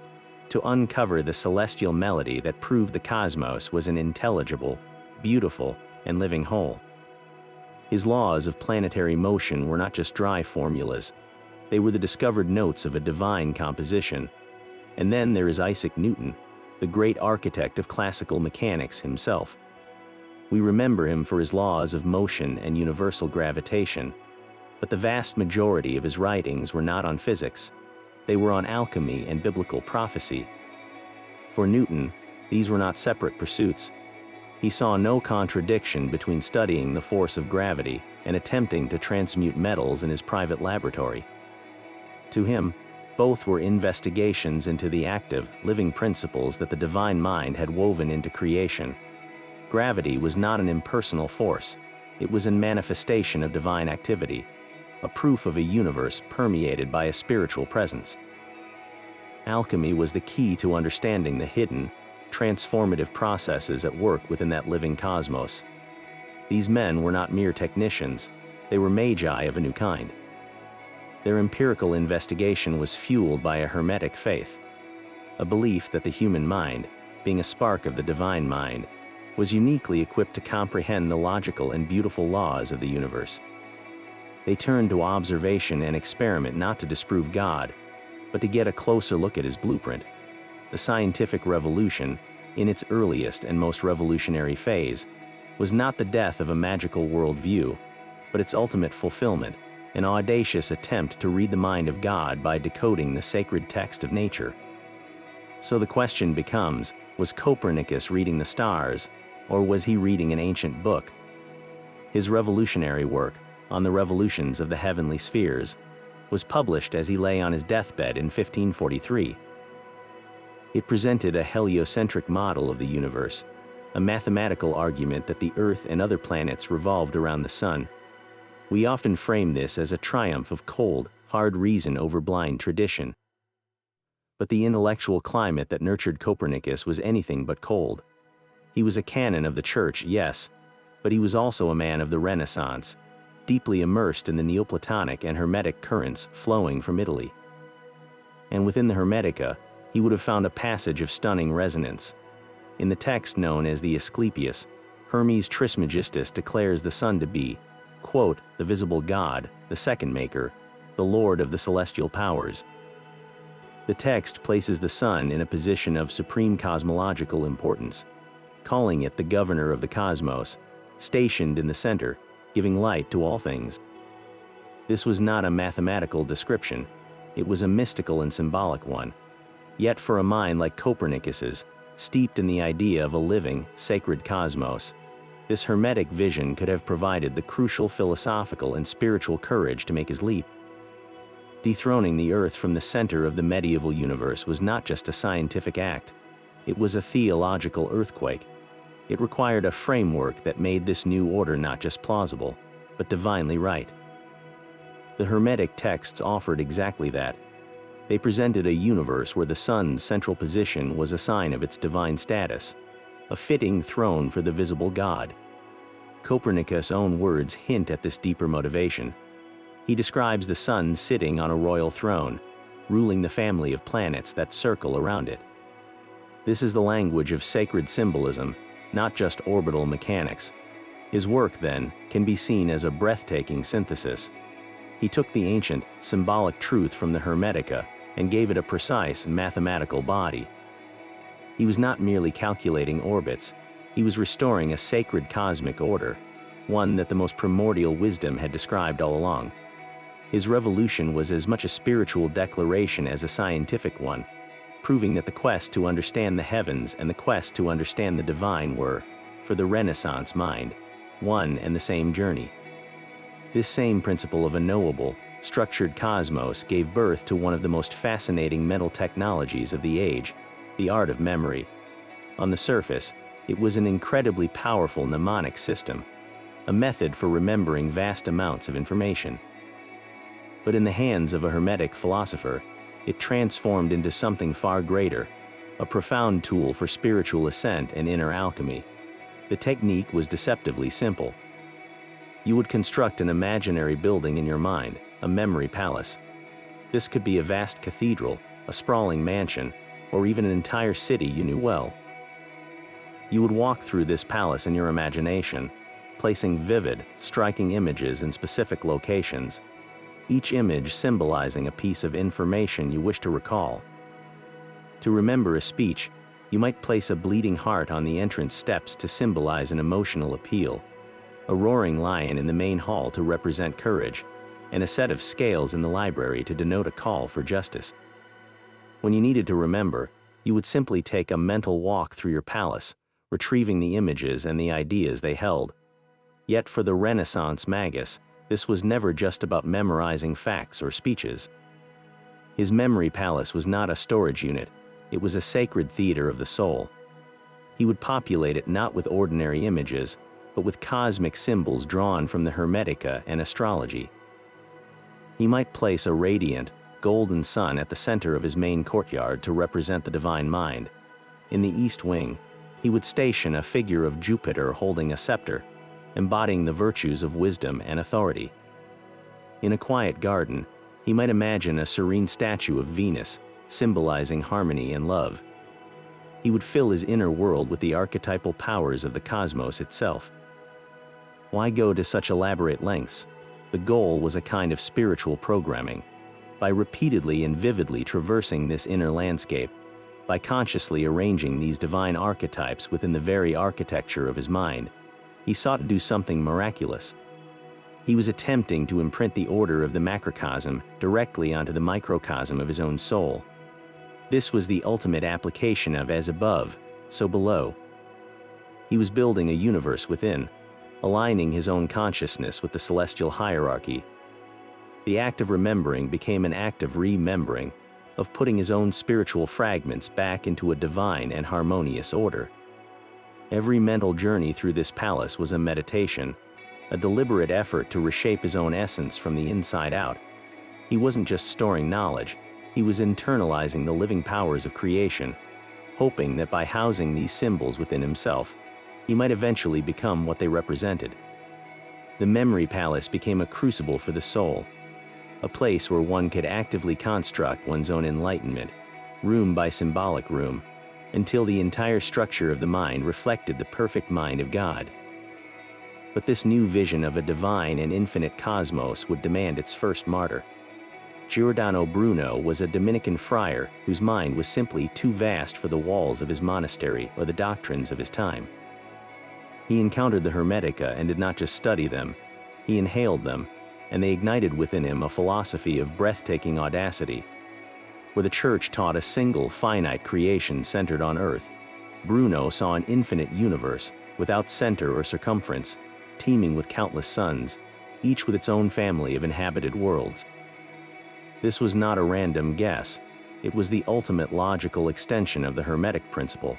to uncover the celestial melody that proved the cosmos was an intelligible, beautiful, and living whole. His laws of planetary motion were not just dry formulas, they were the discovered notes of a divine composition. And then there is Isaac Newton, the great architect of classical mechanics himself. We remember him for his laws of motion and universal gravitation, but the vast majority of his writings were not on physics. They were on alchemy and biblical prophecy. For Newton, these were not separate pursuits. He saw no contradiction between studying the force of gravity and attempting to transmute metals in his private laboratory. To him, both were investigations into the active, living principles that the divine mind had woven into creation. Gravity was not an impersonal force, it was a manifestation of divine activity, a proof of a universe permeated by a spiritual presence. Alchemy was the key to understanding the hidden, transformative processes at work within that living cosmos. These men were not mere technicians, they were magi of a new kind. Their empirical investigation was fueled by a Hermetic faith, a belief that the human mind, being a spark of the divine mind, was uniquely equipped to comprehend the logical and beautiful laws of the universe. They turned to observation and experiment not to disprove God, but to get a closer look at his blueprint. The scientific revolution, in its earliest and most revolutionary phase, was not the death of a magical worldview, but its ultimate fulfillment, an audacious attempt to read the mind of God by decoding the sacred text of nature. So the question becomes, was Copernicus reading the stars, or was he reading an ancient book? His revolutionary work, On the Revolutions of the Heavenly Spheres, was published as he lay on his deathbed in 1543. It presented a heliocentric model of the universe, a mathematical argument that the Earth and other planets revolved around the sun. We often frame this as a triumph of cold, hard reason over blind tradition. But the intellectual climate that nurtured Copernicus was anything but cold. He was a canon of the Church, yes, but he was also a man of the Renaissance, deeply immersed in the Neoplatonic and Hermetic currents flowing from Italy. And within the Hermetica, he would have found a passage of stunning resonance. In the text known as the Asclepius, Hermes Trismegistus declares the sun to be, quote, the visible God, the second maker, the lord of the celestial powers. The text places the sun in a position of supreme cosmological importance, calling it the governor of the cosmos, stationed in the center, giving light to all things. This was not a mathematical description, it was a mystical and symbolic one. Yet for a mind like Copernicus's, steeped in the idea of a living, sacred cosmos, this Hermetic vision could have provided the crucial philosophical and spiritual courage to make his leap. Dethroning the Earth from the center of the medieval universe was not just a scientific act, it was a theological earthquake. It required a framework that made this new order not just plausible, but divinely right. The Hermetic texts offered exactly that. They presented a universe where the sun's central position was a sign of its divine status, a fitting throne for the visible God. Copernicus' own words hint at this deeper motivation. He describes the sun sitting on a royal throne, ruling the family of planets that circle around it. This is the language of sacred symbolism, not just orbital mechanics. His work, then, can be seen as a breathtaking synthesis. He took the ancient, symbolic truth from the Hermetica and gave it a precise, mathematical body. He was not merely calculating orbits, he was restoring a sacred cosmic order, one that the most primordial wisdom had described all along. His revolution was as much a spiritual declaration as a scientific one, proving that the quest to understand the heavens and the quest to understand the divine were, for the Renaissance mind, one and the same journey. This same principle of a knowable, structured cosmos gave birth to one of the most fascinating mental technologies of the age, the art of memory. On the surface, it was an incredibly powerful mnemonic system, a method for remembering vast amounts of information. But in the hands of a Hermetic philosopher, it transformed into something far greater, a profound tool for spiritual ascent and inner alchemy. The technique was deceptively simple. You would construct an imaginary building in your mind, a memory palace. This could be a vast cathedral, a sprawling mansion, or even an entire city you knew well. You would walk through this palace in your imagination, placing vivid, striking images in specific locations, each image symbolizing a piece of information you wish to recall. To remember a speech, you might place a bleeding heart on the entrance steps to symbolize an emotional appeal, a roaring lion in the main hall to represent courage, and a set of scales in the library to denote a call for justice. When you needed to remember, you would simply take a mental walk through your palace, retrieving the images and the ideas they held. Yet for the Renaissance magus, this was never just about memorizing facts or speeches. His memory palace was not a storage unit, it was a sacred theater of the soul. He would populate it not with ordinary images, but with cosmic symbols drawn from the Hermetica and astrology. He might place a radiant, golden sun at the center of his main courtyard to represent the divine mind. In the east wing, he would station a figure of Jupiter holding a scepter, embodying the virtues of wisdom and authority. In a quiet garden, he might imagine a serene statue of Venus, symbolizing harmony and love. He would fill his inner world with the archetypal powers of the cosmos itself. Why go to such elaborate lengths? The goal was a kind of spiritual programming. By repeatedly and vividly traversing this inner landscape, by consciously arranging these divine archetypes within the very architecture of his mind, he sought to do something miraculous. He was attempting to imprint the order of the macrocosm directly onto the microcosm of his own soul. This was the ultimate application of as above, so below. He was building a universe within, aligning his own consciousness with the celestial hierarchy. The act of remembering became an act of remembering, of putting his own spiritual fragments back into a divine and harmonious order. Every mental journey through this palace was a meditation, a deliberate effort to reshape his own essence from the inside out. He wasn't just storing knowledge, he was internalizing the living powers of creation, hoping that by housing these symbols within himself, he might eventually become what they represented. The memory palace became a crucible for the soul, a place where one could actively construct one's own enlightenment, room by symbolic room, until the entire structure of the mind reflected the perfect mind of God. But this new vision of a divine and infinite cosmos would demand its first martyr. Giordano Bruno was a Dominican friar whose mind was simply too vast for the walls of his monastery or the doctrines of his time. He encountered the Hermetica and did not just study them, he inhaled them, and they ignited within him a philosophy of breathtaking audacity. Where the Church taught a single finite creation centered on earth, Bruno saw an infinite universe without center or circumference, teeming with countless suns, each with its own family of inhabited worlds. This was not a random guess, it was the ultimate logical extension of the Hermetic principle.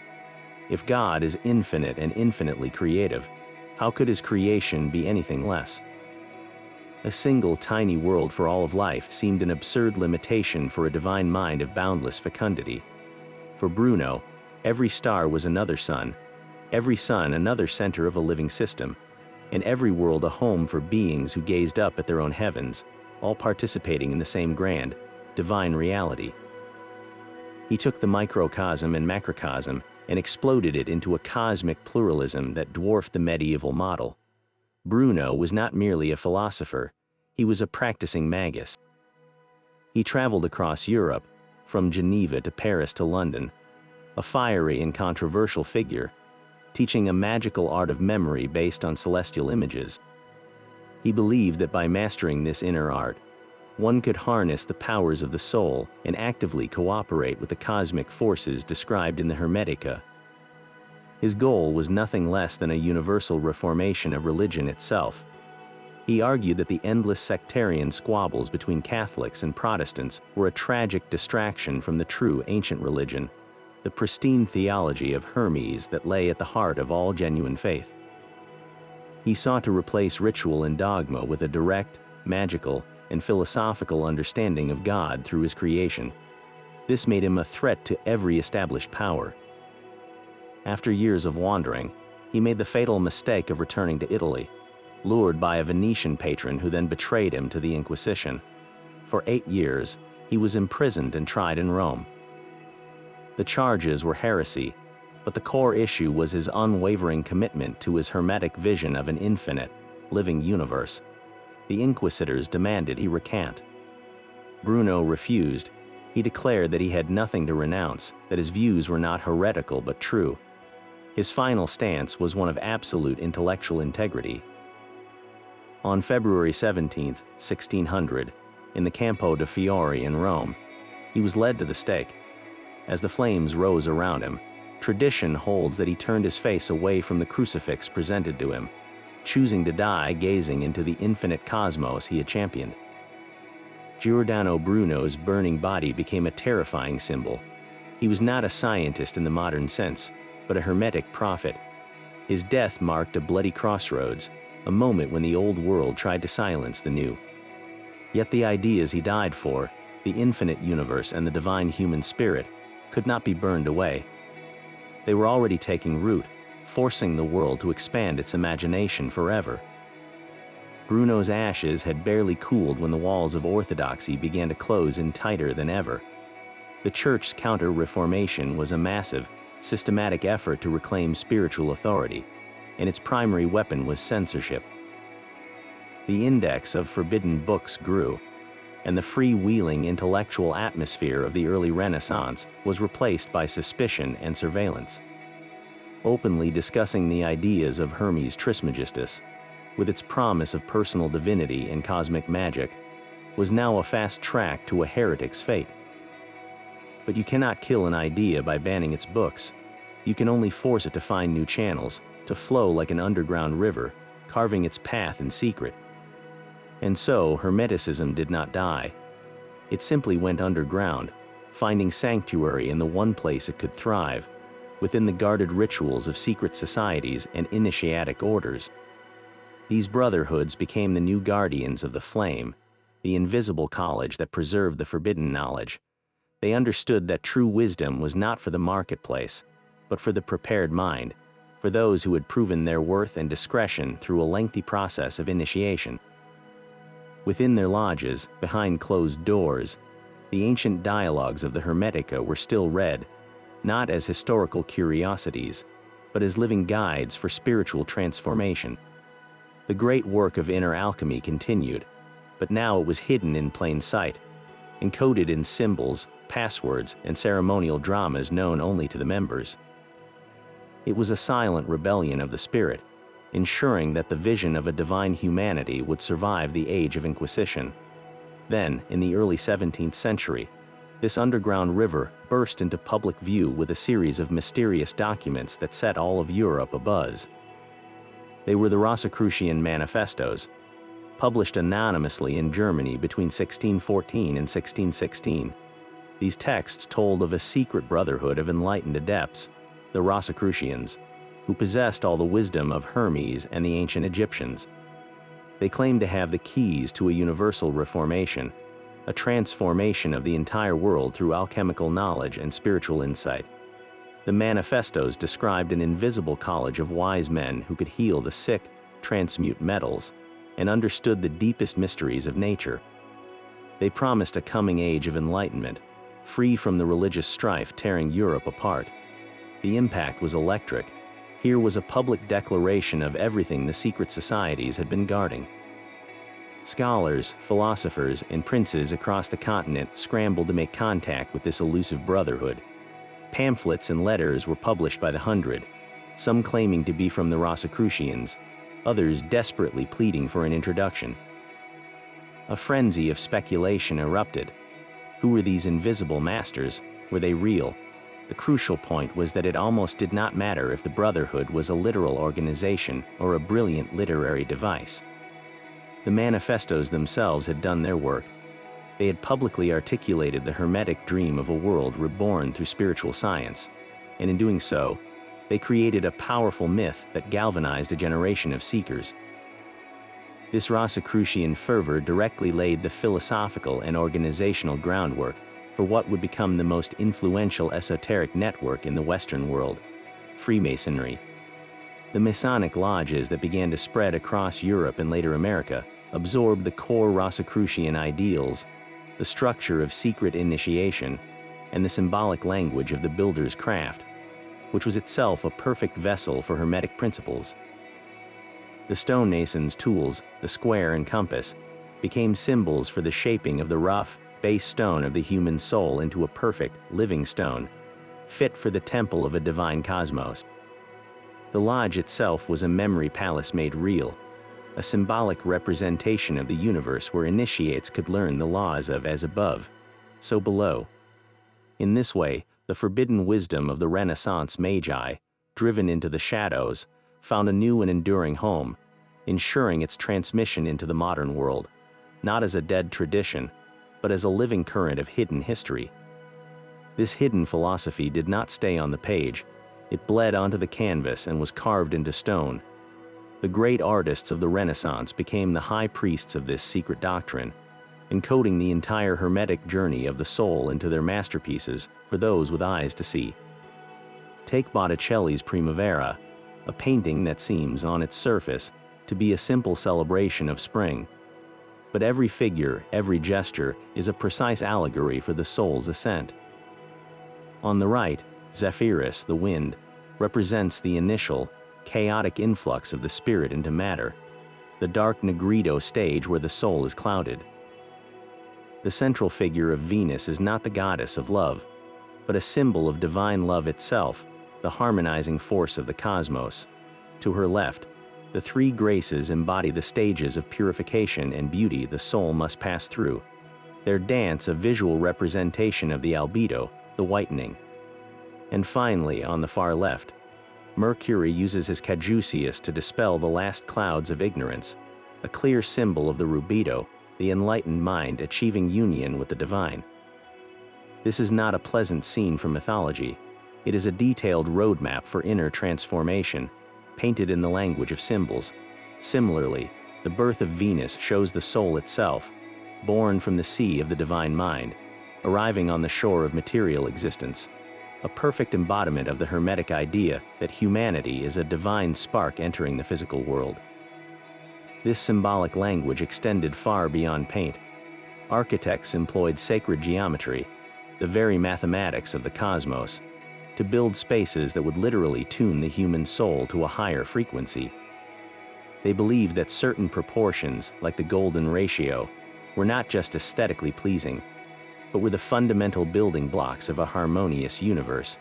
If God is infinite and infinitely creative, how could his creation be anything less? A single tiny world for all of life seemed an absurd limitation for a divine mind of boundless fecundity. For Bruno, every star was another sun, every sun another center of a living system, and every world a home for beings who gazed up at their own heavens, all participating in the same grand, divine reality. He took the microcosm and macrocosm and exploded it into a cosmic pluralism that dwarfed the medieval model. Bruno was not merely a philosopher, he was a practicing magus. He traveled across Europe, from Geneva to Paris to London, a fiery and controversial figure, teaching a magical art of memory based on celestial images. He believed that by mastering this inner art, one could harness the powers of the soul and actively cooperate with the cosmic forces described in the Hermetica. His goal was nothing less than a universal reformation of religion itself. He argued that the endless sectarian squabbles between Catholics and Protestants were a tragic distraction from the true ancient religion, the pristine theology of Hermes that lay at the heart of all genuine faith. He sought to replace ritual and dogma with a direct, magical, and philosophical understanding of God through his creation. This made him a threat to every established power. After years of wandering, he made the fatal mistake of returning to Italy, lured by a Venetian patron who then betrayed him to the Inquisition. For 8 years, he was imprisoned and tried in Rome. The charges were heresy, but the core issue was his unwavering commitment to his hermetic vision of an infinite, living universe. The inquisitors demanded he recant. Bruno refused. He declared that he had nothing to renounce, that his views were not heretical but true. His final stance was one of absolute intellectual integrity. On February 17, 1600, in the Campo de' Fiori in Rome, he was led to the stake. As the flames rose around him, tradition holds that he turned his face away from the crucifix presented to him, choosing to die gazing into the infinite cosmos he had championed. Giordano Bruno's burning body became a terrifying symbol. He was not a scientist in the modern sense, but a hermetic prophet. His death marked a bloody crossroads, a moment when the old world tried to silence the new. Yet the ideas he died for, the infinite universe and the divine human spirit, could not be burned away. They were already taking root, forcing the world to expand its imagination forever. Bruno's ashes had barely cooled when the walls of orthodoxy began to close in tighter than ever. The Church's counter-reformation was a massive, systematic effort to reclaim spiritual authority, and its primary weapon was censorship. The index of forbidden books grew, and the freewheeling intellectual atmosphere of the early Renaissance was replaced by suspicion and surveillance. Openly discussing the ideas of Hermes Trismegistus, with its promise of personal divinity and cosmic magic, was now a fast track to a heretic's fate. But you cannot kill an idea by banning its books. You can only force it to find new channels, to flow like an underground river, carving its path in secret. And so, Hermeticism did not die. It simply went underground, finding sanctuary in the one place it could thrive, within the guarded rituals of secret societies and initiatic orders. These brotherhoods became the new guardians of the flame, the invisible college that preserved the forbidden knowledge. They understood that true wisdom was not for the marketplace, but for the prepared mind, for those who had proven their worth and discretion through a lengthy process of initiation. Within their lodges, behind closed doors, the ancient dialogues of the Hermetica were still read, not as historical curiosities, but as living guides for spiritual transformation. The great work of inner alchemy continued, but now it was hidden in plain sight, encoded in symbols, passwords, and ceremonial dramas known only to the members. It was a silent rebellion of the spirit, ensuring that the vision of a divine humanity would survive the age of Inquisition. Then, in the early 17th century, this underground river burst into public view with a series of mysterious documents that set all of Europe abuzz. They were the Rosicrucian Manifestos, published anonymously in Germany between 1614 and 1616. These texts told of a secret brotherhood of enlightened adepts, the Rosicrucians, who possessed all the wisdom of Hermes and the ancient Egyptians. They claimed to have the keys to a universal reformation, a transformation of the entire world through alchemical knowledge and spiritual insight. The manifestos described an invisible college of wise men who could heal the sick, transmute metals, and understood the deepest mysteries of nature. They promised a coming age of enlightenment, free from the religious strife tearing Europe apart. The impact was electric. Here was a public declaration of everything the secret societies had been guarding. Scholars, philosophers, and princes across the continent scrambled to make contact with this elusive brotherhood. Pamphlets and letters were published by the hundred, some claiming to be from the Rosicrucians, others desperately pleading for an introduction. A frenzy of speculation erupted. Who were these invisible masters? Were they real? The crucial point was that it almost did not matter if the Brotherhood was a literal organization or a brilliant literary device. The manifestos themselves had done their work. They had publicly articulated the Hermetic dream of a world reborn through spiritual science, and in doing so, they created a powerful myth that galvanized a generation of seekers. This Rosicrucian fervor directly laid the philosophical and organizational groundwork for what would become the most influential esoteric network in the Western world, Freemasonry. The Masonic lodges that began to spread across Europe and later America absorbed the core Rosicrucian ideals, the structure of secret initiation, and the symbolic language of the builder's craft, which was itself a perfect vessel for Hermetic principles. The stonemason's tools, the square and compass, became symbols for the shaping of the rough, base stone of the human soul into a perfect, living stone, fit for the temple of a divine cosmos. The lodge itself was a memory palace made real, a symbolic representation of the universe where initiates could learn the laws of as above, so below. In this way, the forbidden wisdom of the Renaissance magi, driven into the shadows, found a new and enduring home, ensuring its transmission into the modern world, not as a dead tradition, but as a living current of hidden history. This hidden philosophy did not stay on the page. It bled onto the canvas and was carved into stone. The great artists of the Renaissance became the high priests of this secret doctrine, encoding the entire Hermetic journey of the soul into their masterpieces for those with eyes to see. Take Botticelli's Primavera, a painting that seems, on its surface, to be a simple celebration of spring. But every figure, every gesture, is a precise allegory for the soul's ascent. On the right, Zephyrus, the wind, represents the initial, chaotic influx of the spirit into matter, the dark Negrito stage where the soul is clouded. The central figure of Venus is not the goddess of love, but a symbol of divine love itself, the harmonizing force of the cosmos. To her left, the three graces embody the stages of purification and beauty the soul must pass through, their dance a visual representation of the albedo, the whitening. And finally, on the far left, Mercury uses his caduceus to dispel the last clouds of ignorance, a clear symbol of the rubedo, the enlightened mind achieving union with the divine. This is not a pleasant scene from mythology. It is a detailed roadmap for inner transformation, painted in the language of symbols. Similarly, the birth of Venus shows the soul itself, born from the sea of the divine mind, arriving on the shore of material existence, a perfect embodiment of the Hermetic idea that humanity is a divine spark entering the physical world. This symbolic language extended far beyond paint. Architects employed sacred geometry, the very mathematics of the cosmos, to build spaces that would literally tune the human soul to a higher frequency. They believed that certain proportions, like the golden ratio, were not just aesthetically pleasing, but were the fundamental building blocks of a harmonious universe,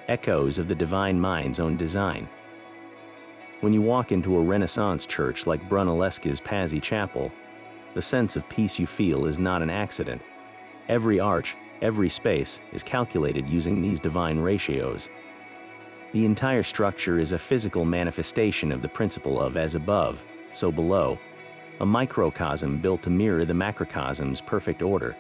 echoes of the divine mind's own design. When you walk into a Renaissance church like Brunelleschi's Pazzi Chapel, the sense of peace you feel is not an accident. Every arch, every space is calculated using these divine ratios. The entire structure is a physical manifestation of the principle of as above, so below, a microcosm built to mirror the macrocosm's perfect order.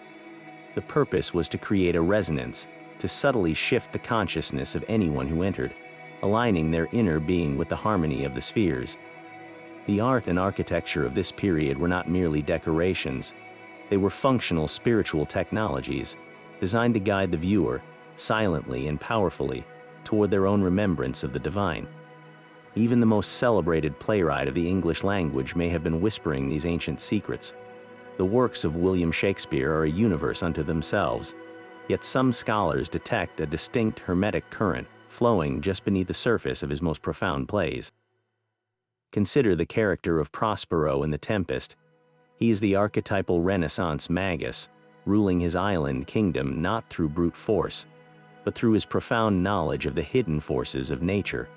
The purpose was to create a resonance, to subtly shift the consciousness of anyone who entered, aligning their inner being with the harmony of the spheres. The art and architecture of this period were not merely decorations. They were functional spiritual technologies, designed to guide the viewer, silently and powerfully, toward their own remembrance of the divine. Even the most celebrated playwright of the English language may have been whispering these ancient secrets. The works of William Shakespeare are a universe unto themselves, yet some scholars detect a distinct Hermetic current flowing just beneath the surface of his most profound plays. Consider the character of Prospero in The Tempest. He is the archetypal Renaissance magus, ruling his island kingdom not through brute force, but through his profound knowledge of the hidden forces of nature.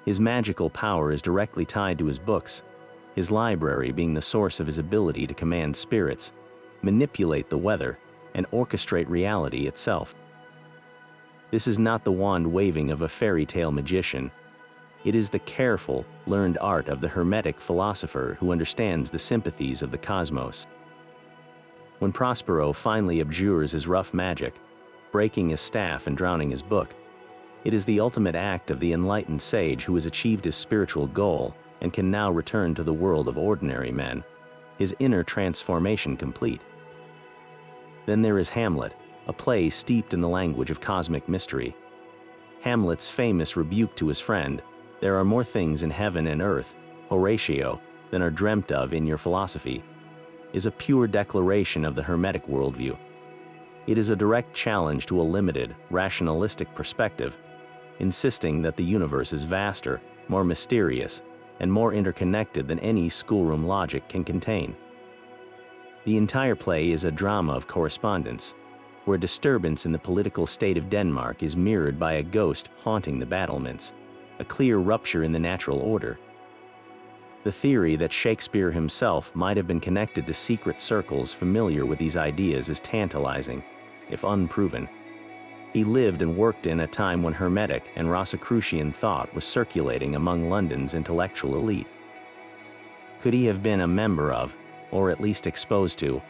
His magical power is directly tied to his books, his library being the source of his ability to command spirits, manipulate the weather, and orchestrate reality itself. This is not the wand-waving of a fairy tale magician. It is the careful, learned art of the hermetic philosopher who understands the sympathies of the cosmos. When Prospero finally abjures his rough magic, breaking his staff and drowning his book, it is the ultimate act of the enlightened sage who has achieved his spiritual goal and can now return to the world of ordinary men, his inner transformation complete. Then there is Hamlet, a play steeped in the language of cosmic mystery. Hamlet's famous rebuke to his friend, "There are more things in heaven and earth, Horatio, than are dreamt of in your philosophy," is a pure declaration of the Hermetic worldview. It is a direct challenge to a limited, rationalistic perspective, insisting that the universe is vaster, more mysterious, and more interconnected than any schoolroom logic can contain. The entire play is a drama of correspondence, where disturbance in the political state of Denmark is mirrored by a ghost haunting the battlements, a clear rupture in the natural order. The theory that Shakespeare himself might have been connected to secret circles familiar with these ideas is tantalizing, if unproven. He lived and worked in a time when Hermetic and Rosicrucian thought was circulating among London's intellectual elite. Could he have been a member of, or at least exposed to,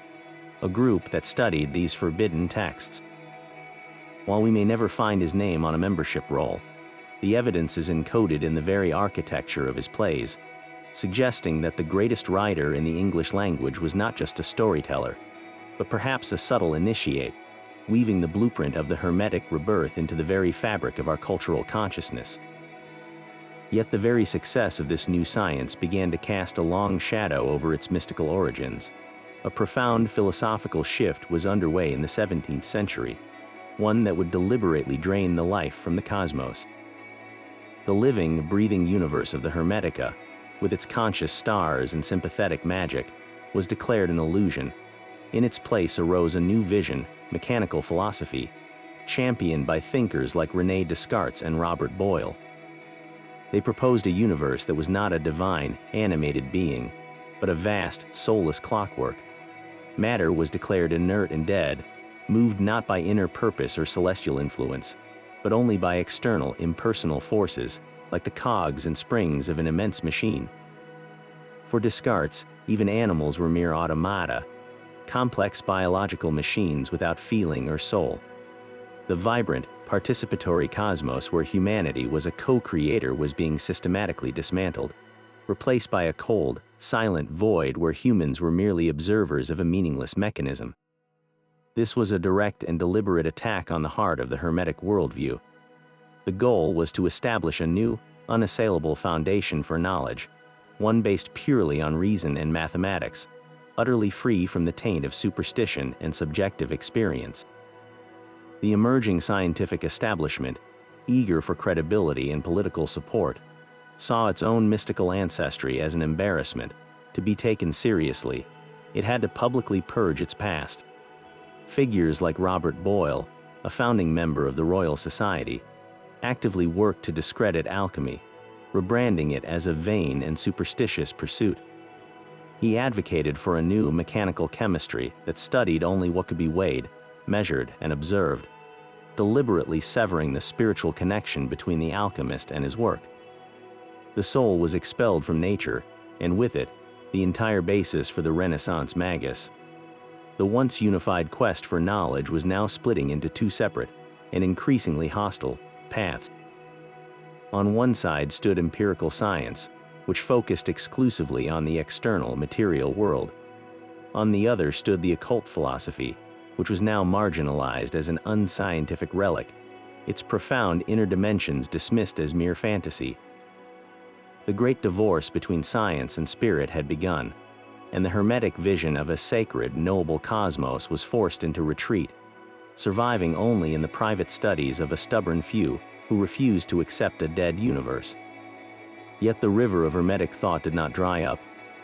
a group that studied these forbidden texts? While we may never find his name on a membership roll, the evidence is encoded in the very architecture of his plays, suggesting that the greatest writer in the English language was not just a storyteller, but perhaps a subtle initiate, weaving the blueprint of the hermetic rebirth into the very fabric of our cultural consciousness. Yet the very success of this new science began to cast a long shadow over its mystical origins. A profound philosophical shift was underway in the 17th century, one that would deliberately drain the life from the cosmos. The living, breathing universe of the Hermetica, with its conscious stars and sympathetic magic, was declared an illusion. In its place arose a new vision, mechanical philosophy, championed by thinkers like René Descartes and Robert Boyle. They proposed a universe that was not a divine, animated being, but a vast, soulless clockwork. Matter was declared inert and dead, moved not by inner purpose or celestial influence, but only by external, impersonal forces, like the cogs and springs of an immense machine. For Descartes, even animals were mere automata, complex biological machines without feeling or soul. The vibrant, participatory cosmos where humanity was a co-creator was being systematically dismantled, replaced by a cold, silent void where humans were merely observers of a meaningless mechanism. This was a direct and deliberate attack on the heart of the Hermetic worldview. The goal was to establish a new, unassailable foundation for knowledge, one based purely on reason and mathematics, utterly free from the taint of superstition and subjective experience. The emerging scientific establishment, eager for credibility and political support, saw its own mystical ancestry as an embarrassment. To be taken seriously, it had to publicly purge its past. Figures like Robert Boyle, a founding member of the Royal Society, actively worked to discredit alchemy, rebranding it as a vain and superstitious pursuit. He advocated for a new mechanical chemistry that studied only what could be weighed, measured, and observed, deliberately severing the spiritual connection between the alchemist and his work. The soul was expelled from nature, and with it, the entire basis for the Renaissance magus. The once unified quest for knowledge was now splitting into two separate, and increasingly hostile, paths. On one side stood empirical science, which focused exclusively on the external material world. On the other stood the occult philosophy, which was now marginalized as an unscientific relic, its profound inner dimensions dismissed as mere fantasy. The great divorce between science and spirit had begun, and the Hermetic vision of a sacred, noble cosmos was forced into retreat, surviving only in the private studies of a stubborn few who refused to accept a dead universe. Yet the river of Hermetic thought did not dry up,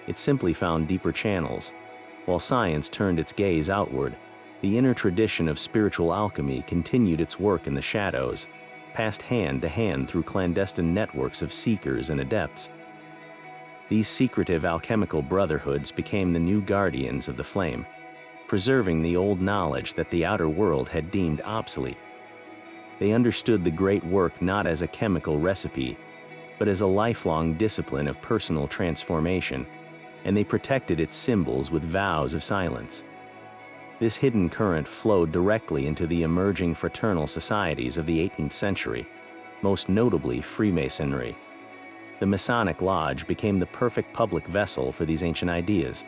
it simply found deeper channels. While science turned its gaze outward, the inner tradition of spiritual alchemy continued its work in the shadows, passed hand to hand through clandestine networks of seekers and adepts. These secretive alchemical brotherhoods became the new guardians of the flame, preserving the old knowledge that the outer world had deemed obsolete. They understood the great work not as a chemical recipe, but as a lifelong discipline of personal transformation, and they protected its symbols with vows of silence. This hidden current flowed directly into the emerging fraternal societies of the 18th century, most notably Freemasonry. The Masonic Lodge became the perfect public vessel for these ancient ideas.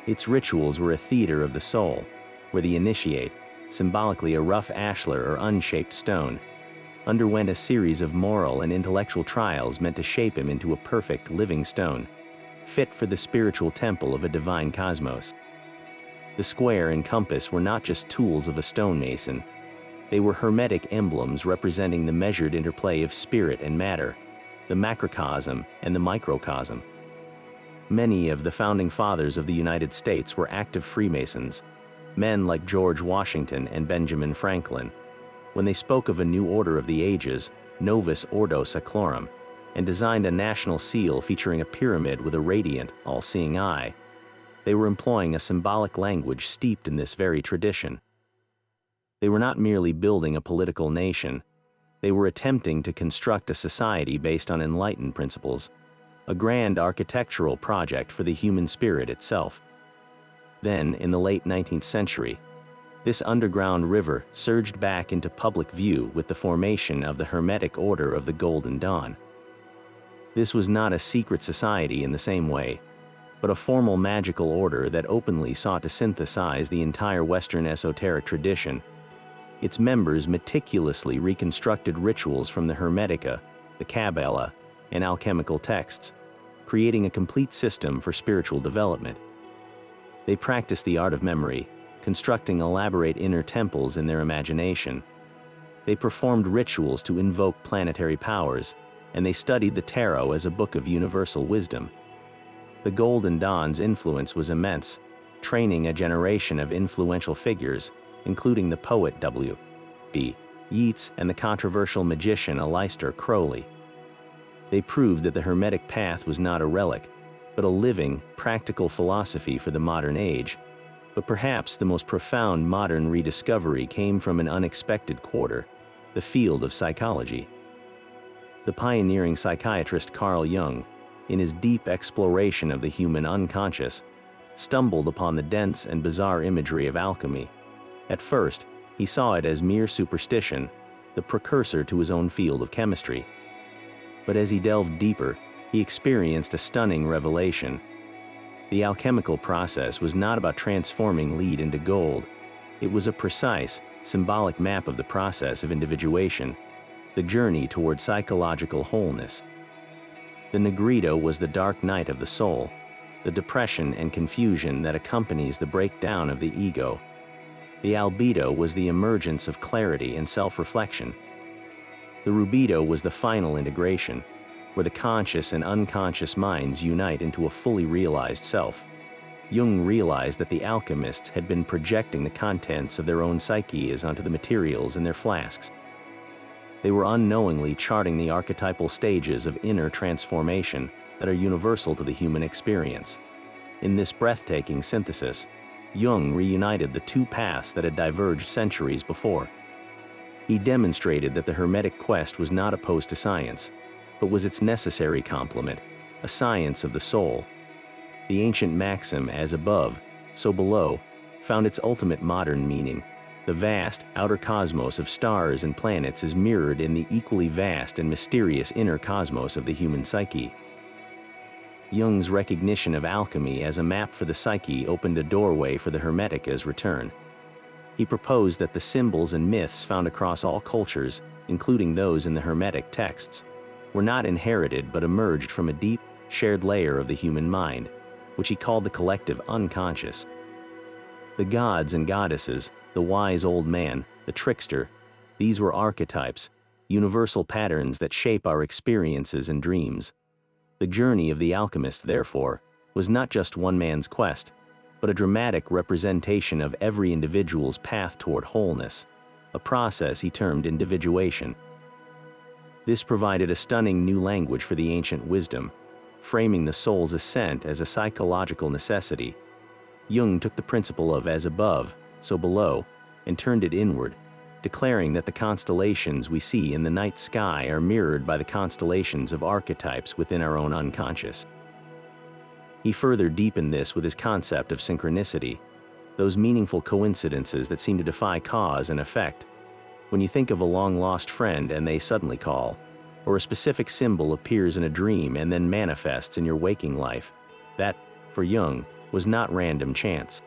Its rituals were a theater of the soul, where the initiate, symbolically a rough ashlar or unshaped stone, underwent a series of moral and intellectual trials meant to shape him into a perfect living stone, fit for the spiritual temple of a divine cosmos. The square and compass were not just tools of a stonemason. They were hermetic emblems representing the measured interplay of spirit and matter, the macrocosm and the microcosm. Many of the founding fathers of the United States were active Freemasons, men like George Washington and Benjamin Franklin. When they spoke of a new order of the ages, Novus Ordo Seclorum, and designed a national seal featuring a pyramid with a radiant, all-seeing eye, they were employing a symbolic language steeped in this very tradition. They were not merely building a political nation, they were attempting to construct a society based on enlightened principles, a grand architectural project for the human spirit itself. Then, in the late 19th century, this underground river surged back into public view with the formation of the Hermetic Order of the Golden Dawn. This was not a secret society in the same way, but a formal magical order that openly sought to synthesize the entire Western esoteric tradition. Its members meticulously reconstructed rituals from the Hermetica, the Kabbalah, and alchemical texts, creating a complete system for spiritual development. They practiced the art of memory, constructing elaborate inner temples in their imagination. They performed rituals to invoke planetary powers, and they studied the tarot as a book of universal wisdom. The Golden Dawn's influence was immense, training a generation of influential figures, including the poet W.B. Yeats and the controversial magician Aleister Crowley. They proved that the Hermetic path was not a relic, but a living, practical philosophy for the modern age. But perhaps the most profound modern rediscovery came from an unexpected quarter, the field of psychology. The pioneering psychiatrist Carl Jung, in his deep exploration of the human unconscious, stumbled upon the dense and bizarre imagery of alchemy. At first, he saw it as mere superstition, the precursor to his own field of chemistry. But as he delved deeper, he experienced a stunning revelation. The alchemical process was not about transforming lead into gold. It was a precise, symbolic map of the process of individuation, the journey toward psychological wholeness. The negrito was the dark night of the soul, the depression and confusion that accompanies the breakdown of the ego. The albedo was the emergence of clarity and self-reflection. The rubedo was the final integration, where the conscious and unconscious minds unite into a fully realized self. Jung realized that the alchemists had been projecting the contents of their own psyches onto the materials in their flasks. They were unknowingly charting the archetypal stages of inner transformation that are universal to the human experience. In this breathtaking synthesis, Jung reunited the two paths that had diverged centuries before. He demonstrated that the Hermetic quest was not opposed to science, but was its necessary complement, a science of the soul. The ancient maxim, as above, so below, found its ultimate modern meaning. The vast, outer cosmos of stars and planets is mirrored in the equally vast and mysterious inner cosmos of the human psyche. Jung's recognition of alchemy as a map for the psyche opened a doorway for the Hermetica's return. He proposed that the symbols and myths found across all cultures, including those in the Hermetic texts, were not inherited but emerged from a deep, shared layer of the human mind, which he called the collective unconscious. The gods and goddesses, the wise old man, the trickster, these were archetypes. universal patterns that shape our experiences and dreams. The journey of the alchemist, therefore, was not just one man's quest, but a dramatic representation of every individual's path toward wholeness, a process he termed individuation. This provided a stunning new language for the ancient wisdom, framing the soul's ascent as a psychological necessity. Jung took the principle of as above, so below, and turned it inward, declaring that the constellations we see in the night sky are mirrored by the constellations of archetypes within our own unconscious. He further deepened this with his concept of synchronicity, those meaningful coincidences that seem to defy cause and effect. When you think of a long-lost friend and they suddenly call, or a specific symbol appears in a dream and then manifests in your waking life, that, for Jung, was not random chance.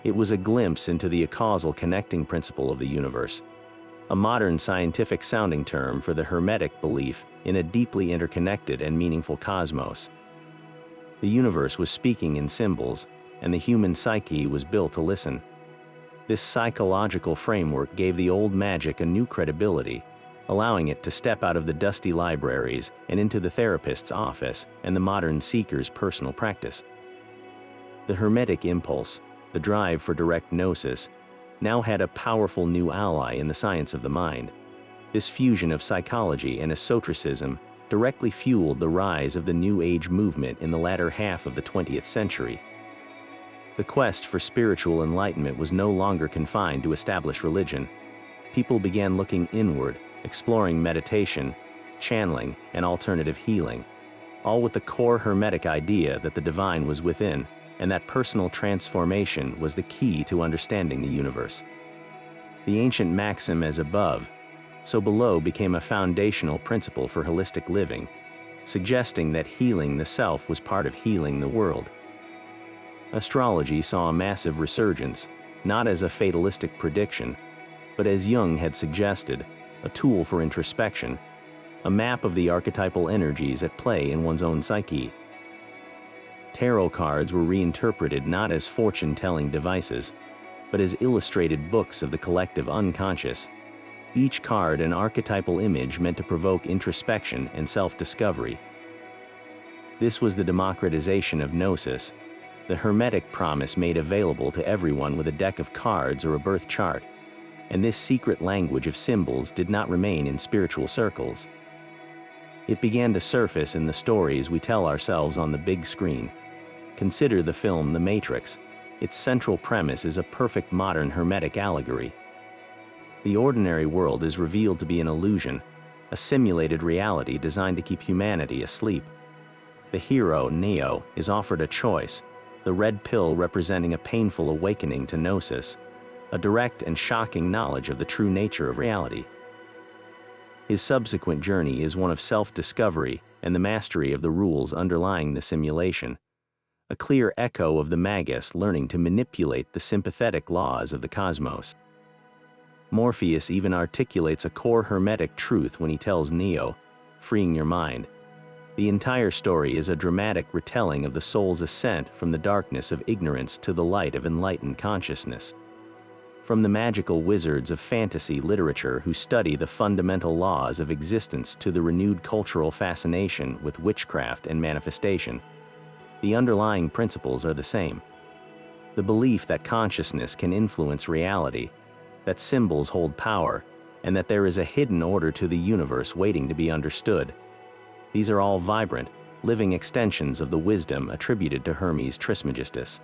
It was a glimpse into the acausal connecting principle of the universe, a modern scientific sounding term for the Hermetic belief in a deeply interconnected and meaningful cosmos. The universe was speaking in symbols, and the human psyche was built to listen. This psychological framework gave the old magic a new credibility, allowing it to step out of the dusty libraries and into the therapist's office and the modern seeker's personal practice. The Hermetic impulse, the drive for direct gnosis, now had a powerful new ally in the science of the mind. This fusion of psychology and esotericism directly fueled the rise of the New Age movement in the latter half of the 20th century. The quest for spiritual enlightenment was no longer confined to established religion. People began looking inward, exploring meditation, channeling, and alternative healing, all with the core Hermetic idea that the divine was within, and that personal transformation was the key to understanding the universe. The ancient maxim as above, so below became a foundational principle for holistic living, suggesting that healing the self was part of healing the world. Astrology saw a massive resurgence, not as a fatalistic prediction, but as Jung had suggested, a tool for introspection, a map of the archetypal energies at play in one's own psyche. Tarot cards were reinterpreted not as fortune-telling devices, but as illustrated books of the collective unconscious, each card an archetypal image meant to provoke introspection and self-discovery. This was the democratization of gnosis, the Hermetic promise made available to everyone with a deck of cards or a birth chart, and this secret language of symbols did not remain in spiritual circles. It began to surface in the stories we tell ourselves on the big screen. Consider the film The Matrix. Its central premise is a perfect modern Hermetic allegory. The ordinary world is revealed to be an illusion, a simulated reality designed to keep humanity asleep. The hero, Neo, is offered a choice, the red pill representing a painful awakening to gnosis, a direct and shocking knowledge of the true nature of reality. His subsequent journey is one of self-discovery and the mastery of the rules underlying the simulation, a clear echo of the magus learning to manipulate the sympathetic laws of the cosmos. Morpheus even articulates a core Hermetic truth when he tells Neo, freeing your mind. The entire story is a dramatic retelling of the soul's ascent from the darkness of ignorance to the light of enlightened consciousness. From the magical wizards of fantasy literature who study the fundamental laws of existence to the renewed cultural fascination with witchcraft and manifestation, the underlying principles are the same. The belief that consciousness can influence reality, that symbols hold power, and that there is a hidden order to the universe waiting to be understood. These are all vibrant, living extensions of the wisdom attributed to Hermes Trismegistus.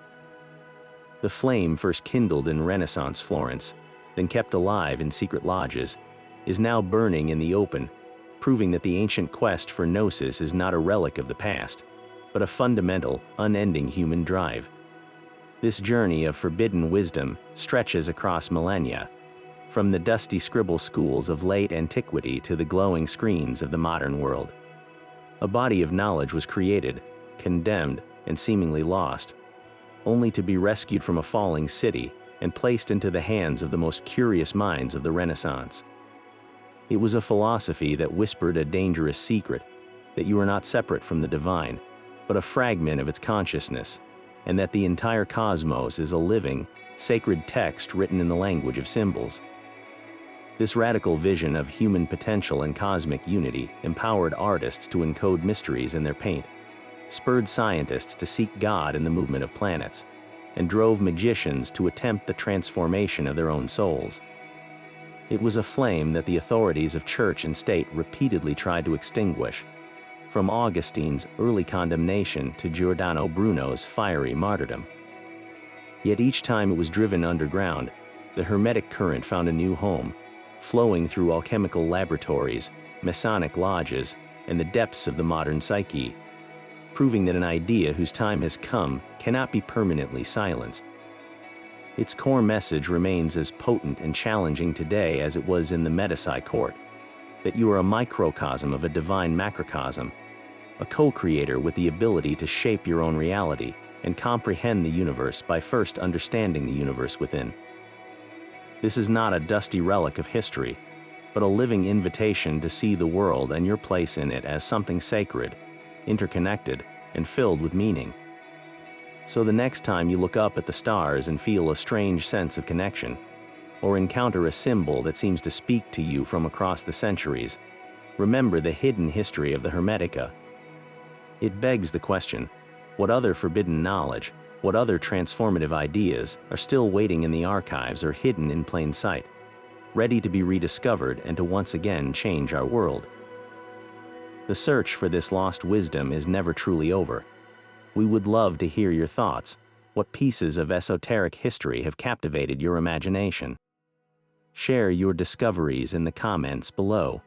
The flame first kindled in Renaissance Florence, then kept alive in secret lodges, is now burning in the open, proving that the ancient quest for gnosis is not a relic of the past, but a fundamental, unending human drive. This journey of forbidden wisdom stretches across millennia, from the dusty scribble schools of late antiquity to the glowing screens of the modern world. A body of knowledge was created, condemned, and seemingly lost, only to be rescued from a falling city and placed into the hands of the most curious minds of the Renaissance. It was a philosophy that whispered a dangerous secret, that you are not separate from the divine, but a fragment of its consciousness, and that the entire cosmos is a living, sacred text written in the language of symbols. This radical vision of human potential and cosmic unity empowered artists to encode mysteries in their paint, spurred scientists to seek God in the movement of planets, and drove magicians to attempt the transformation of their own souls. It was a flame that the authorities of church and state repeatedly tried to extinguish, from Augustine's early condemnation to Giordano Bruno's fiery martyrdom. Yet each time it was driven underground, the Hermetic current found a new home, flowing through alchemical laboratories, Masonic lodges, and the depths of the modern psyche, proving that an idea whose time has come cannot be permanently silenced. Its core message remains as potent and challenging today as it was in the Medici court, that you are a microcosm of a divine macrocosm, a co-creator with the ability to shape your own reality and comprehend the universe by first understanding the universe within. This is not a dusty relic of history, but a living invitation to see the world and your place in it as something sacred, interconnected, and filled with meaning. So the next time you look up at the stars and feel a strange sense of connection, or encounter a symbol that seems to speak to you from across the centuries, remember the hidden history of the Hermetica. It begs the question, what other forbidden knowledge, what other transformative ideas are still waiting in the archives or hidden in plain sight, ready to be rediscovered and to once again change our world? The search for this lost wisdom is never truly over. We would love to hear your thoughts. What pieces of esoteric history have captivated your imagination? Share your discoveries in the comments below.